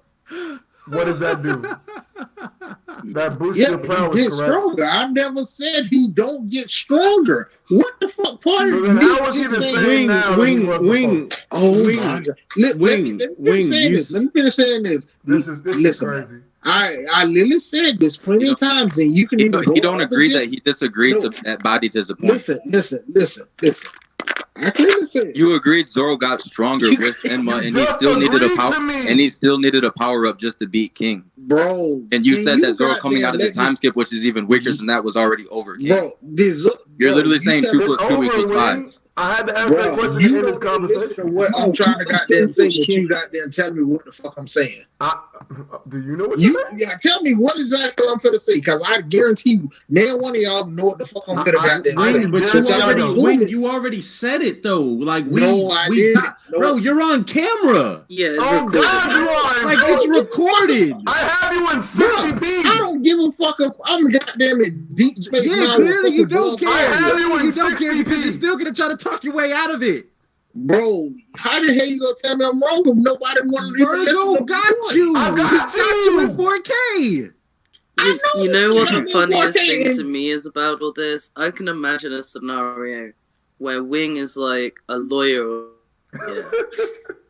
What does that do? That boosts your prowess, get stronger. I never said he don't get stronger. What the fuck part of me just saying Wing. Oh my God. Let me finish saying this. This is crazy. I literally said this plenty of times, and you can even go. He don't agree that he disagrees at body disappointment. Listen. I clearly said you agreed Zoro got stronger with Enma, and he still needed a power up just to beat King, bro. And you said that Zoro coming out of the time skip, which is even weaker than that, was already over King. Bro, you're literally saying 2 + 2 = 5. I had to ask that question in this conversation. What I'm trying to goddamn say, but you goddamn tell me what the fuck I'm saying. Do you know what tell me what exactly I'm finna say, because I guarantee you, now one of y'all know what the fuck I'm finna goddamn say. But you already said it though. Like bro, you're on camera. Yeah. Oh God, you are. Like it's recorded. I have you in 60p. I don't give a fuck if I'm goddamn in deep space. Yeah, clearly you don't care. I have you in You don't care 60p. because you're still gonna try to talk your way out of it. Bro, how the hell you gonna tell me I'm wrong if nobody wanted to Virgo got you. I got you in 4K. You know what the funniest thing to me is about all this? I can imagine a scenario where Wing is like a lawyer,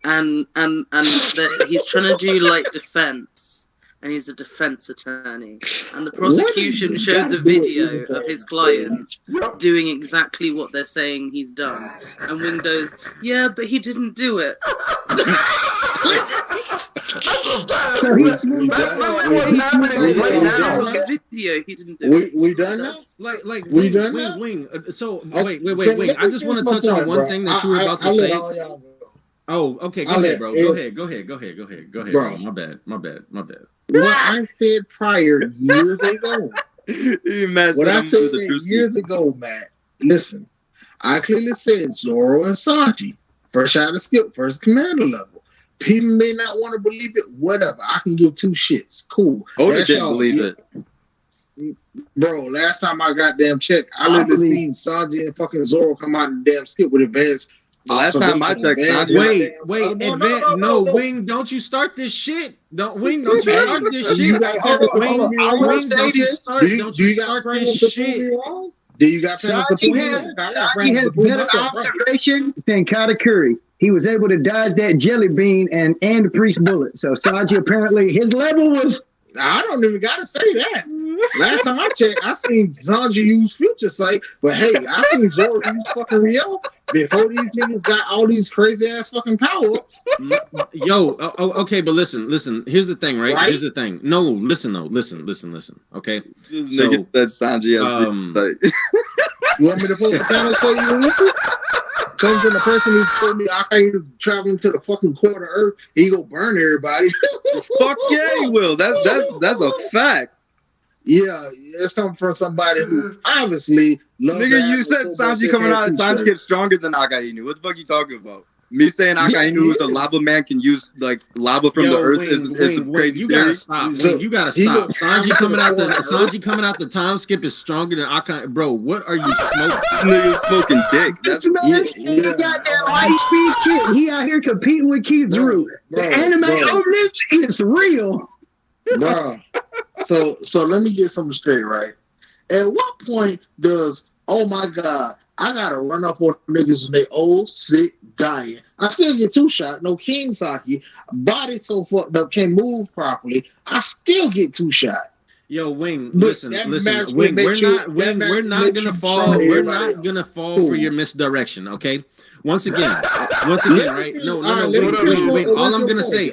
and that he's trying to do like defense, and he's a defense attorney, and the prosecution shows a video of his client doing exactly what they're saying he's done, and Wing goes, "Yeah, but he didn't do it." So he's video. He didn't do it. We done now? Like we done now? Wing. So wait. I just want to touch on one thing that you were about to say. Oh, okay. Go ahead, bro. Go ahead, bro. My bad. What I said prior years ago. What I said years ago, Matt. Listen, I clearly said Zoro and Sanji, first out of skip, first commander level. People may not want to believe it. Whatever. I can give two shits. Cool. Oda didn't believe it. Bro, last time I goddamn checked, I literally seen Sanji and fucking Zoro come out and damn skip with advanced. Last time I checked, Wait, no, Wing, don't you start this shit. Don't you start this shit. Don't you start this shit. Do you got Sanji has better observation than Katakuri. He was able to dodge that jelly bean and the priest bullet. So Sanji apparently his level was. I don't even gotta say that. Last time I checked, I seen Sanji use Future Sight, but hey, I seen Zoro use fucking Rio before these niggas got all these crazy ass fucking power ups. Yo, okay, but listen. Here's the thing, right? Here's the thing. No, listen. Okay, so that Sanji has. You want me to post the panel for you? Comes from the person who told me I ain't traveling to the fucking core of Earth. He go burn everybody. Fuck yeah, he will. That's a fact. Yeah, it's coming from somebody who obviously loves. Nigga, you said Sanji coming out of time skip stronger than Akainu. What the fuck you talking about? Me saying Akainu who's a lava man can use like lava from the earth is crazy. You gotta stop. You gotta stop. Sanji coming out the time skip is stronger than Akainu. Bro, what are you smoking? Nigga smoking dick. This man still got that high speed kid. He out here competing with Kizaru. The anime on this is real. Bro. So let me get something straight, right? At what point does, oh my God, I gotta run up on niggas when they old, sick, dying. I still get two shot, no King Saki, body so fucked up, can't move properly. I still get two shot. Yo, Wing, listen, Wing, we're not gonna fall. We're not gonna fall for your misdirection, okay? Once again, right? No, wait. All I'm gonna say,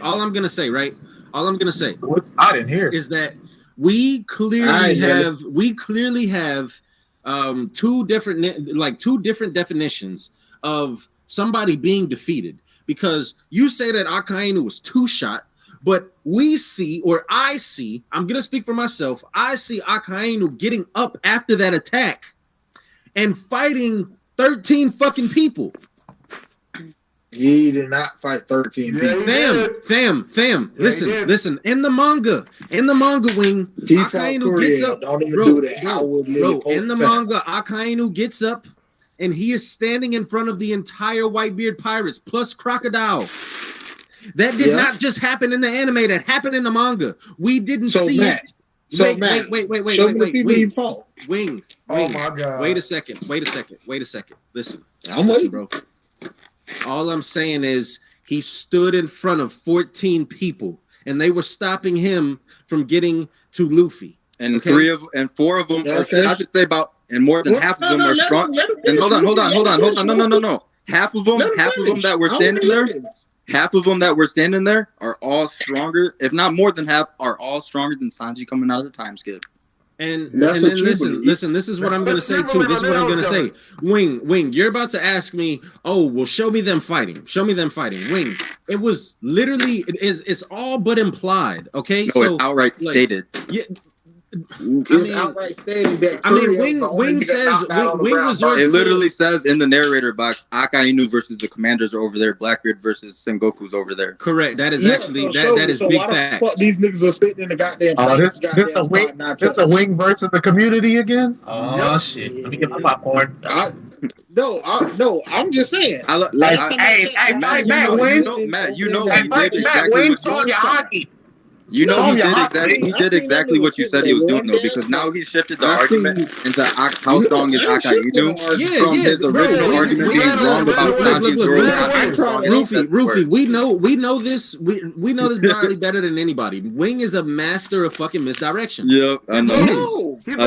right? All I'm gonna say, I didn't hear, is that we clearly have two different definitions of somebody being defeated, because you say that Akainu was two shot, but we see, or I see, I'm gonna speak for myself, I see Akainu getting up after that attack and fighting 13 fucking people. He did not fight 13 people. Fam. Listen. In the manga, Wing, Akainu gets up. Don't even do that. Bro, in the manga, Akainu gets up and he is standing in front of the entire Whitebeard pirates plus Crocodile. That did not just happen in the anime. That happened in the manga. We didn't see it. Wait. Show me the people you fought. Wing. Oh my God. Wait a second. Listen, bro. All I'm saying is he stood in front of 14 people, and they were stopping him from getting to Luffy. And four of them, I should say about, and more than half of them are strong. And hold on. No. Half of them that were standing there. Half of them that were standing there are all stronger, if not more than half, are all stronger than Sanji coming out of the time skip. And then listen. This is what I'm gonna say too. This is what I'm gonna say. Wing, you're about to ask me. Oh, well, show me them fighting. Wing, it was literally. It's all but implied. Okay, no, it's outright stated. Yeah. It's outright stated that. Wing says Wing resorts. It literally says in the narrator box, Akainu versus the commanders are over there, Blackbeard versus Sengoku's over there. Correct. That is actually that is big facts. Fuck, these niggas are sitting in the goddamn. This a Wing versus the community again? Oh shit! Let me get my popcorn. No, I'm just saying. Matt, you know, he did exactly what you know, he did exactly what you said he was doing, though, because now he shifted the argument into how strong is Akainu from his original argument being wrong about Sanji and Zoro. Rufy, we know this. We know this probably better than anybody. Wing is a master of fucking misdirection. Yep, I know. The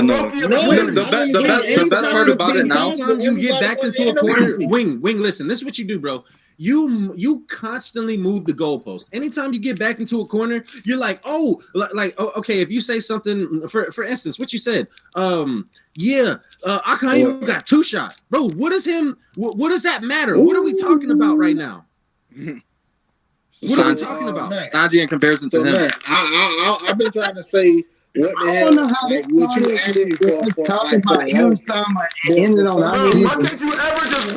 best part about it now, anytime you get backed into a corner, Wing, listen, this is what you do, bro. You constantly move the goalpost. Anytime you get back into a corner, you're like, okay. If you say something, for instance, what you said, Akainu got 2 shots, bro. What does that matter? What are we talking about right now? What are we talking about? Sanji in comparison to him. I've been trying to say. What the hell? I don't know how this started. Talking about you sound like it ended on. Why did you ever just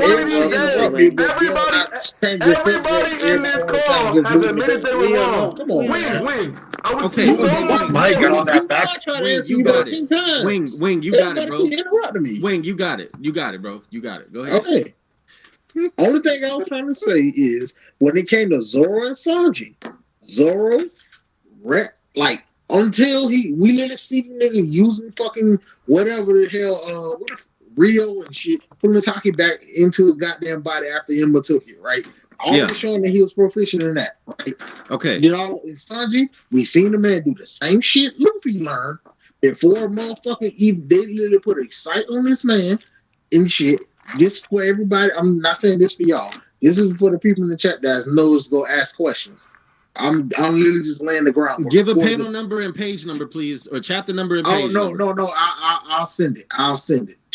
everybody in this call has admitted they were wrong? Come on, Wing. Okay, Mike got on that back. You got it. Wing, you got it, bro. Me. Wing, you got it, bro. You got it. Go ahead. Okay. Only thing I was trying to say is when it came to Zoro and Sanji, Zoro, until we literally see the nigga using fucking whatever the hell, Rio and shit, putting his hockey back into his goddamn body after Emma took it, right? Always showing that he was proficient in that, right? Okay. You know, in Sanji, we seen the man do the same shit Luffy learned before motherfucking they literally put a sight on this man and shit. This for everybody. I'm not saying this for y'all. This is for the people in the chat that knows to go ask questions. I'm literally just laying the groundwork. Give a panel number and page number, please, or chapter number and page. No. I'll send it.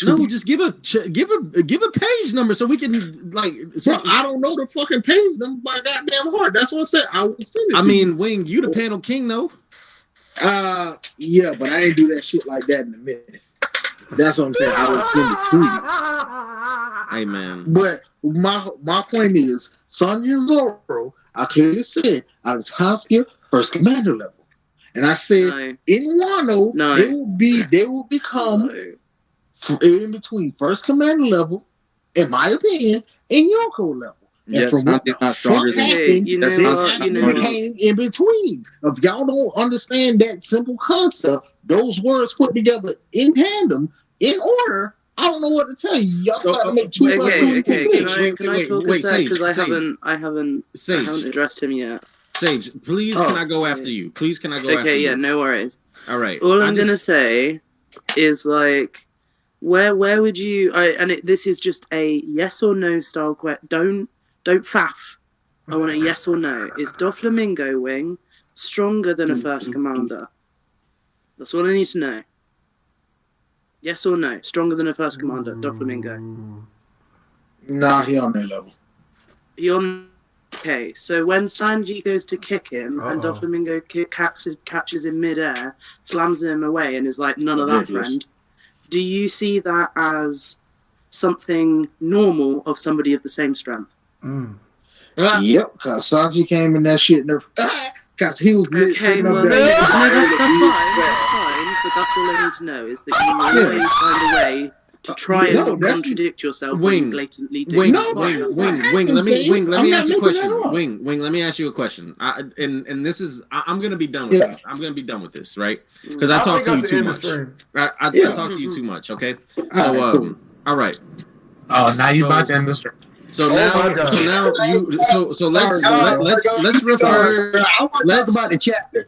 No, just give a page number so we can I don't know the fucking page number by goddamn heart. That's what I said. I will send it. I mean, Wing, you the panel king, though. Yeah, but I ain't do that shit like that in a minute. That's what I'm saying. I would send it to you. Hey, man. But my point is, Sanji and Zoro, I clearly said, out of time skill, first commander level. And I said, in Wano, they will become in between first commander level, in my opinion, and Yoko level. Yes, Sanji's not stronger than became in between. If y'all don't understand that simple concept, those words put together in tandem, in order, I don't know what to tell you. Y'all try to make 2 Okay. Can I talk a sec? Because I haven't addressed him yet. Sage, please can I go after you? Please can I go after you? Okay, yeah, no worries. All right. All I'm gonna say is where would you? This is just a yes or no style question. Don't faff. I want a yes or no. Is Doflamingo Wing stronger than a first commander? That's all I need to know. Yes or no? Stronger than a first commander, Doflamingo? Nah, he on that level. Okay, so when Sanji goes to kick him and Doflamingo catches him mid-air, slams him away and is like, none of that, friend. Do you see that as something normal of somebody of the same strength? Yep, because Sanji came in that shit because he was okay, well, that's fine, but that's all I need to know is that you always find a way to try and contradict yourself when you blatantly do. Wing, let me ask you a question. Wing, let me ask you a question. And this is, I'm gonna be done with this. I'm gonna be done with this, right? Because I talk to you too much. I talk to you too much. Okay. So all right. Oh, now you about to end the stream. So now let's refer. Let's talk about the chapter.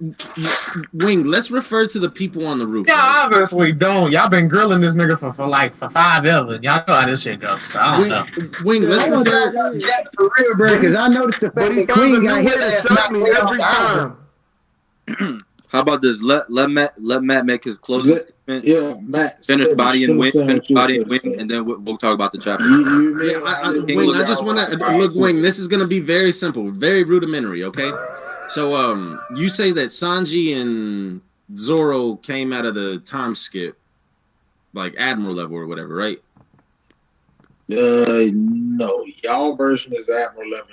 Wing, let's refer to the people on the roof. Yeah, obviously don't. Y'all been grilling this nigga for 5 ever. Y'all know how this shit goes. So I don't know. Wing, let's refer to chat for real, bro. Because I noticed the fact that Queen got his ass knocked every time. How about this? Let Matt make his closing Yeah, Matt. Finish body and wing, and then we'll talk about the chapter. Wing, I just want to look, Wing. This is gonna be very simple, very rudimentary. Okay, so you say that Sanji and Zoro came out of the time skip, like Admiral level or whatever, right? No, y'all version is Admiral level.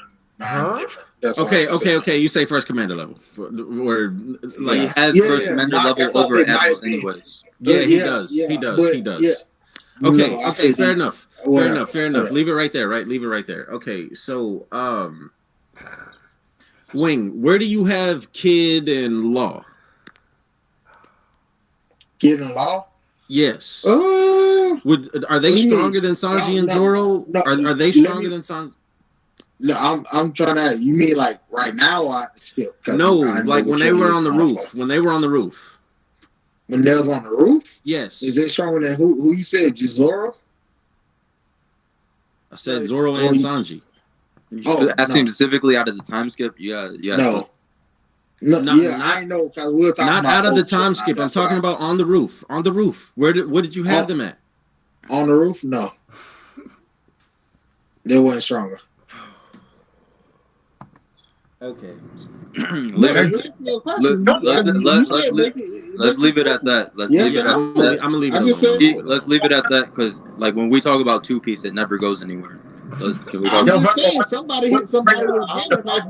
Different. That's okay. You say first commander level, or like he has first commander level over admirals, anyways. Yeah, he does. He does. Yeah. Okay. Fair enough. Leave it right there. Right. Leave it right there. Okay. So, Wing, where do you have Kid and Law? Kid and Law? Yes. Are they stronger than Sanji and Zoro? Are they stronger than Sanji? No, I'm trying to. You mean like right now or still? No, like when they were on the roof. When they were on the roof. When they was on the roof? Yes. Is it stronger than who you said? Just Zoro? I said Zoro and Sanji. Asking specifically out of the time skip? Yeah. No. I know. We'll talk not about out of the time skip. I'm talking about on the roof. On the roof. What did you have them at? On the roof? No. They weren't stronger. Okay. Let's leave it at that. Let's leave it at that. I'm gonna leave it alone. Let's leave it at that because, like, when we talk about Two Piece, it never goes anywhere. Can we talk I'm just saying, somebody hit somebody with a gun like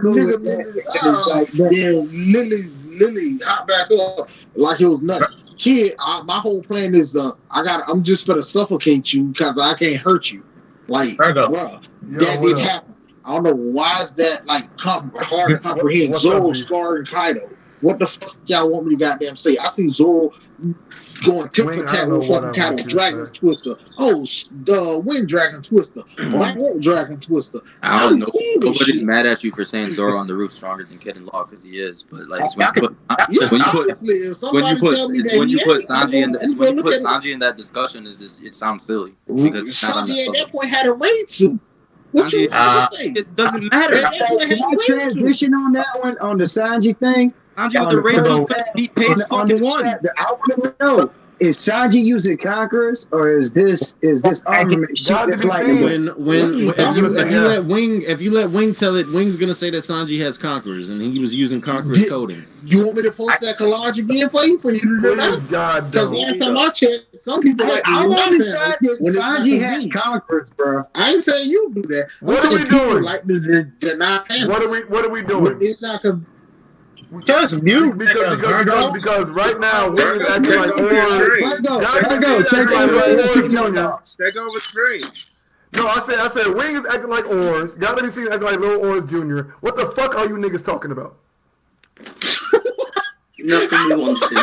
Lily hop back up like it was nothing. Kid, my whole plan is I'm just gonna suffocate you because I can't hurt you. Like, bro, that didn't happen. I don't know why is that like hard to comprehend. Zoro, Scar, and Kaido. What the fuck y'all want me to goddamn say? I see Zoro going tit for tat with fucking Kaido, Dragon Twister. The Wind Dragon Twister. Black Dragon Twister. I don't know. Nobody's mad at you for saying Zoro on the roof stronger than Kid and Law because he is. But like when you put Sanji in that discussion, it sounds silly because Sanji at that point had a raid suit. What you say? It doesn't matter. Can I transition on that one on the Sanji thing? Sanji with the raid he paid fucking one. I want to know: is Sanji using conquerors, or is this argument shit that's like if you let Wing tell it, Wing's gonna say that Sanji has conquerors and he was using conquerors coding. You want me to post that collage again for you to do that? Because last time I checked, some people like I want Sanji has conquerors, bro. I ain't saying you do that. What are we doing? Like the what are we doing? It's not a just mute because right now Wing is acting like orange. Take over screen. No, I said Wing is acting like orange. Y'all let me see acting like Little Orange Jr. What the fuck are you niggas talking about? Nothing we want to.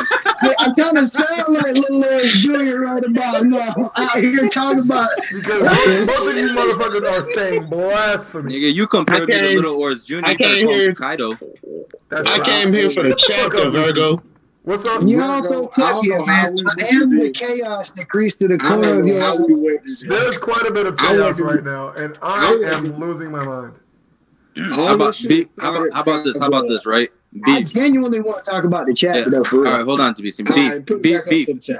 Yeah, I'm trying to sound like Little Orange Jr. right about now. Out here talking about because both of you motherfuckers are saying blasphemy. Nigga, you compared me to Little Orange Jr. I came here. Kaido. I came here for the chapter, Virgo. What's up? Y'all go tell you, man. And the chaos that creeps to the core of your life. There's quite a bit of chaos right now, and I am losing my mind. How about this, right? I genuinely want to talk about the chapter, though. For real. All right, hold on to B.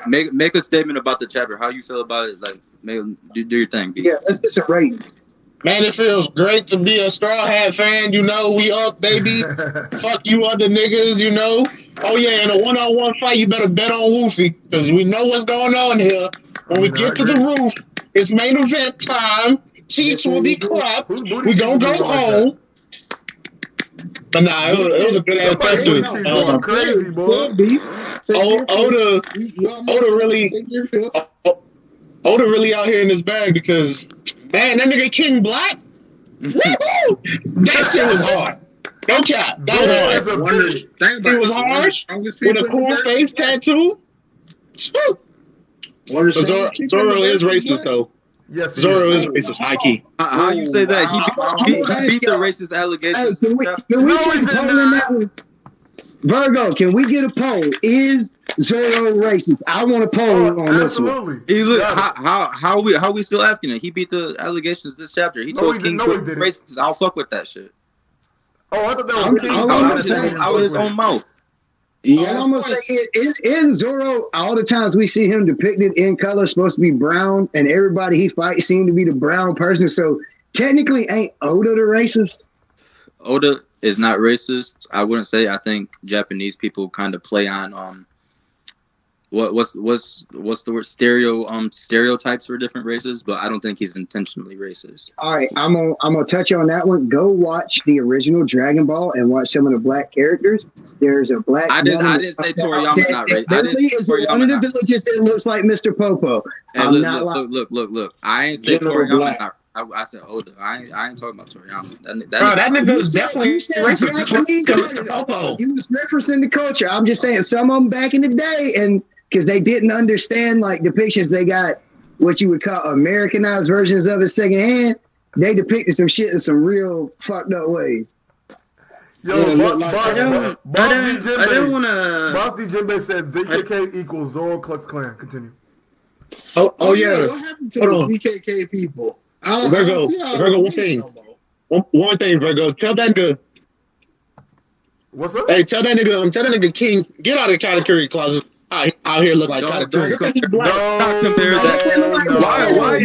Make a statement about the chapter. How you feel about it? Like, do your thing, B. Yeah, let's get some rating. Man, it feels great to be a Straw Hat fan. You know, we up, baby. Fuck you other niggas, you know. Oh, yeah, in a one-on-one fight, you better bet on Woofy, because we know what's going on here. When we get to the roof, it's main event time. Cheeks will be clapped. We gonna go home. But nah, it was a good ass picture. Crazy, boy. Oda really out here in his bag because, man, that nigga King Black, woohoo! That shit was hard. No cap. That was hard. It was hard with a cool face tattoo. Zoro is racist, though. Yes, Zoro is racist, high key. How you say that? He beat the racist allegations. Hey, can we take a poll in that one? Virgo, can we get a poll? Is Zoro racist? I want a poll on this one. Hey, look, how we still asking it? He beat the allegations this chapter. He told King racist. I'll fuck with that shit. Oh, I thought that was King. Out of his own mouth. I'm almost say in Zoro, all the times we see him depicted in color supposed to be brown, and everybody he fights seem to be the brown person. So technically, ain't Oda the racist? Oda is not racist. I wouldn't say. I think Japanese people kind of play on what's the word stereotypes for different races, but I don't think he's intentionally racist. All right, I'm gonna touch on that one. Go watch the original Dragon Ball and watch some of the black characters. There's a black. I didn't say Toriyama not racist. I didn't say Toriyama one of the villages that looks like Mr. Popo. Hey, look. I ain't say Toriyama not. I said Oda. I ain't talking about Toriyama. That nigga was definitely racist. You was referencing the culture. I'm just saying some of them back in the day, and because they didn't understand like depictions, they got what you would call Americanized versions of it secondhand. They depicted some shit in some real fucked up ways. Yo, I don't want to. Boss D. Jimbe said ZKK equals Zoro Klux Klan. Continue. Oh yeah. What happened to the CKK people? Virgo, one thing. One thing, Virgo. Tell that nigga. What's up? Hey, tell that nigga King, get out of the Katakuri closet. Out here look like Katakuri.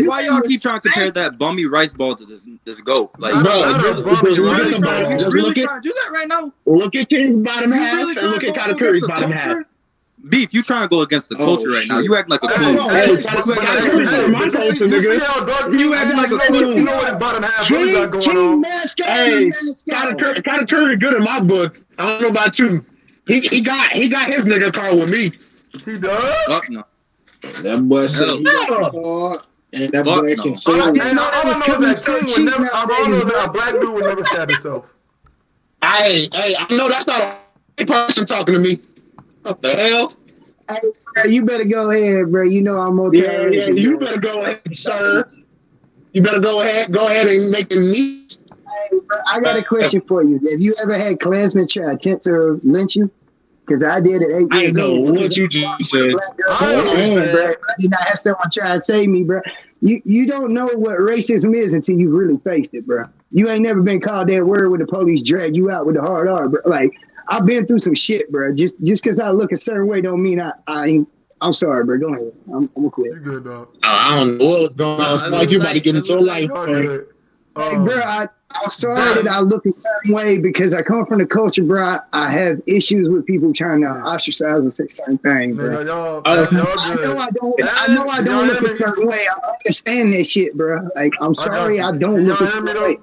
Why y'all keep trying to compare that bummy rice ball to this goat? Like, bro, just look really at the bottom. Just really look at. trying to do that right now? Look at King's bottom half and look at Katakuri's bottom half. Beef, you trying to go against the culture right now. You act like a coon. You acting like a coon. You know what his bottom half really got going on. Hey, Katakuri good in my book. I don't know about you. He got his nigga car with me. He does? Fuck no. That boy said he got hard, and that boy can say I don't know that a black dude would never stab himself. Hey, I know that's not a person talking to me. What the hell? Hey, bro, you better go ahead, bro. You know I'm on television. You better go ahead, sir. You better go ahead and make the meat. Hey, bro, I got a question for you. Have you ever had Klansmen try to lynch you? Because I did at 8 years old. I know what you just said. I did not have someone try to save me, bro. You don't know what racism is until you really faced it, bro. You ain't never been called that word when the police drag you out with the hard R, bro. Like, I've been through some shit, bro. Just because I look a certain way don't mean I'm sorry, bro. Go ahead. I'm gonna quit. You good, dog. I don't know what's going on. It's like you about to get into a life. Hey, bro, I'm sorry that I look a certain way because I come from the culture, bro. I have issues with people trying to ostracize and say certain things, bro. I know I don't look a certain way. I understand that shit, bro. Like, I'm sorry I don't look a certain way.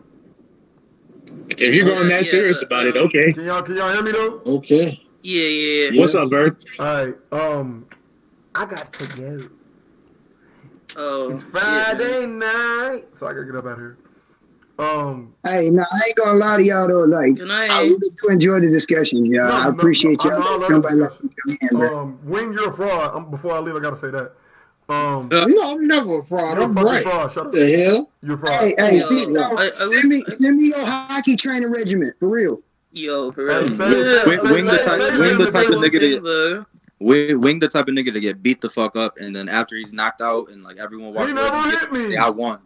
If you're going that serious about it, okay. Can y'all hear me though? Okay. Yeah. What's up, Bert? All right. I got to go. Oh. It's Friday night, so I gotta get up out here. Hey, no, I ain't gonna lie to y'all though. Like, I really do enjoy the discussion, y'all. I appreciate y'all. Somebody let me come in, bro. Wing, you're a fraud. Before I leave, I gotta say that. No, I'm never a fraud. I'm right. Fraud. Shut up. The hell? You're a fraud. Hey, send me your hockey training regiment for real. Yo, for real. Wing the type of nigga to get beat the fuck up, and then after he's knocked out and like everyone walks away, never hit me. I won.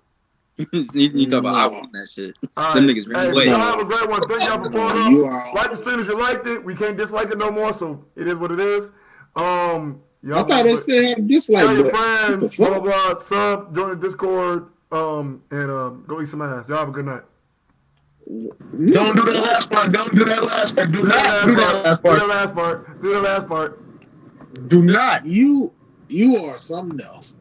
You talk about I won that shit. Them niggas ran away. Y'all have a great one. Thank y'all for pulling up. Like the stream if you liked it. We can't dislike it no more, so it is what it is. I thought they still had dislike. Tell your friends, blah, blah, blah, sub, join the Discord, and go eat some ass. Y'all have a good night. Don't do that last part. Don't do that last part. Do not do that last part. Do the last part. Do the last part. Do not. You are something else.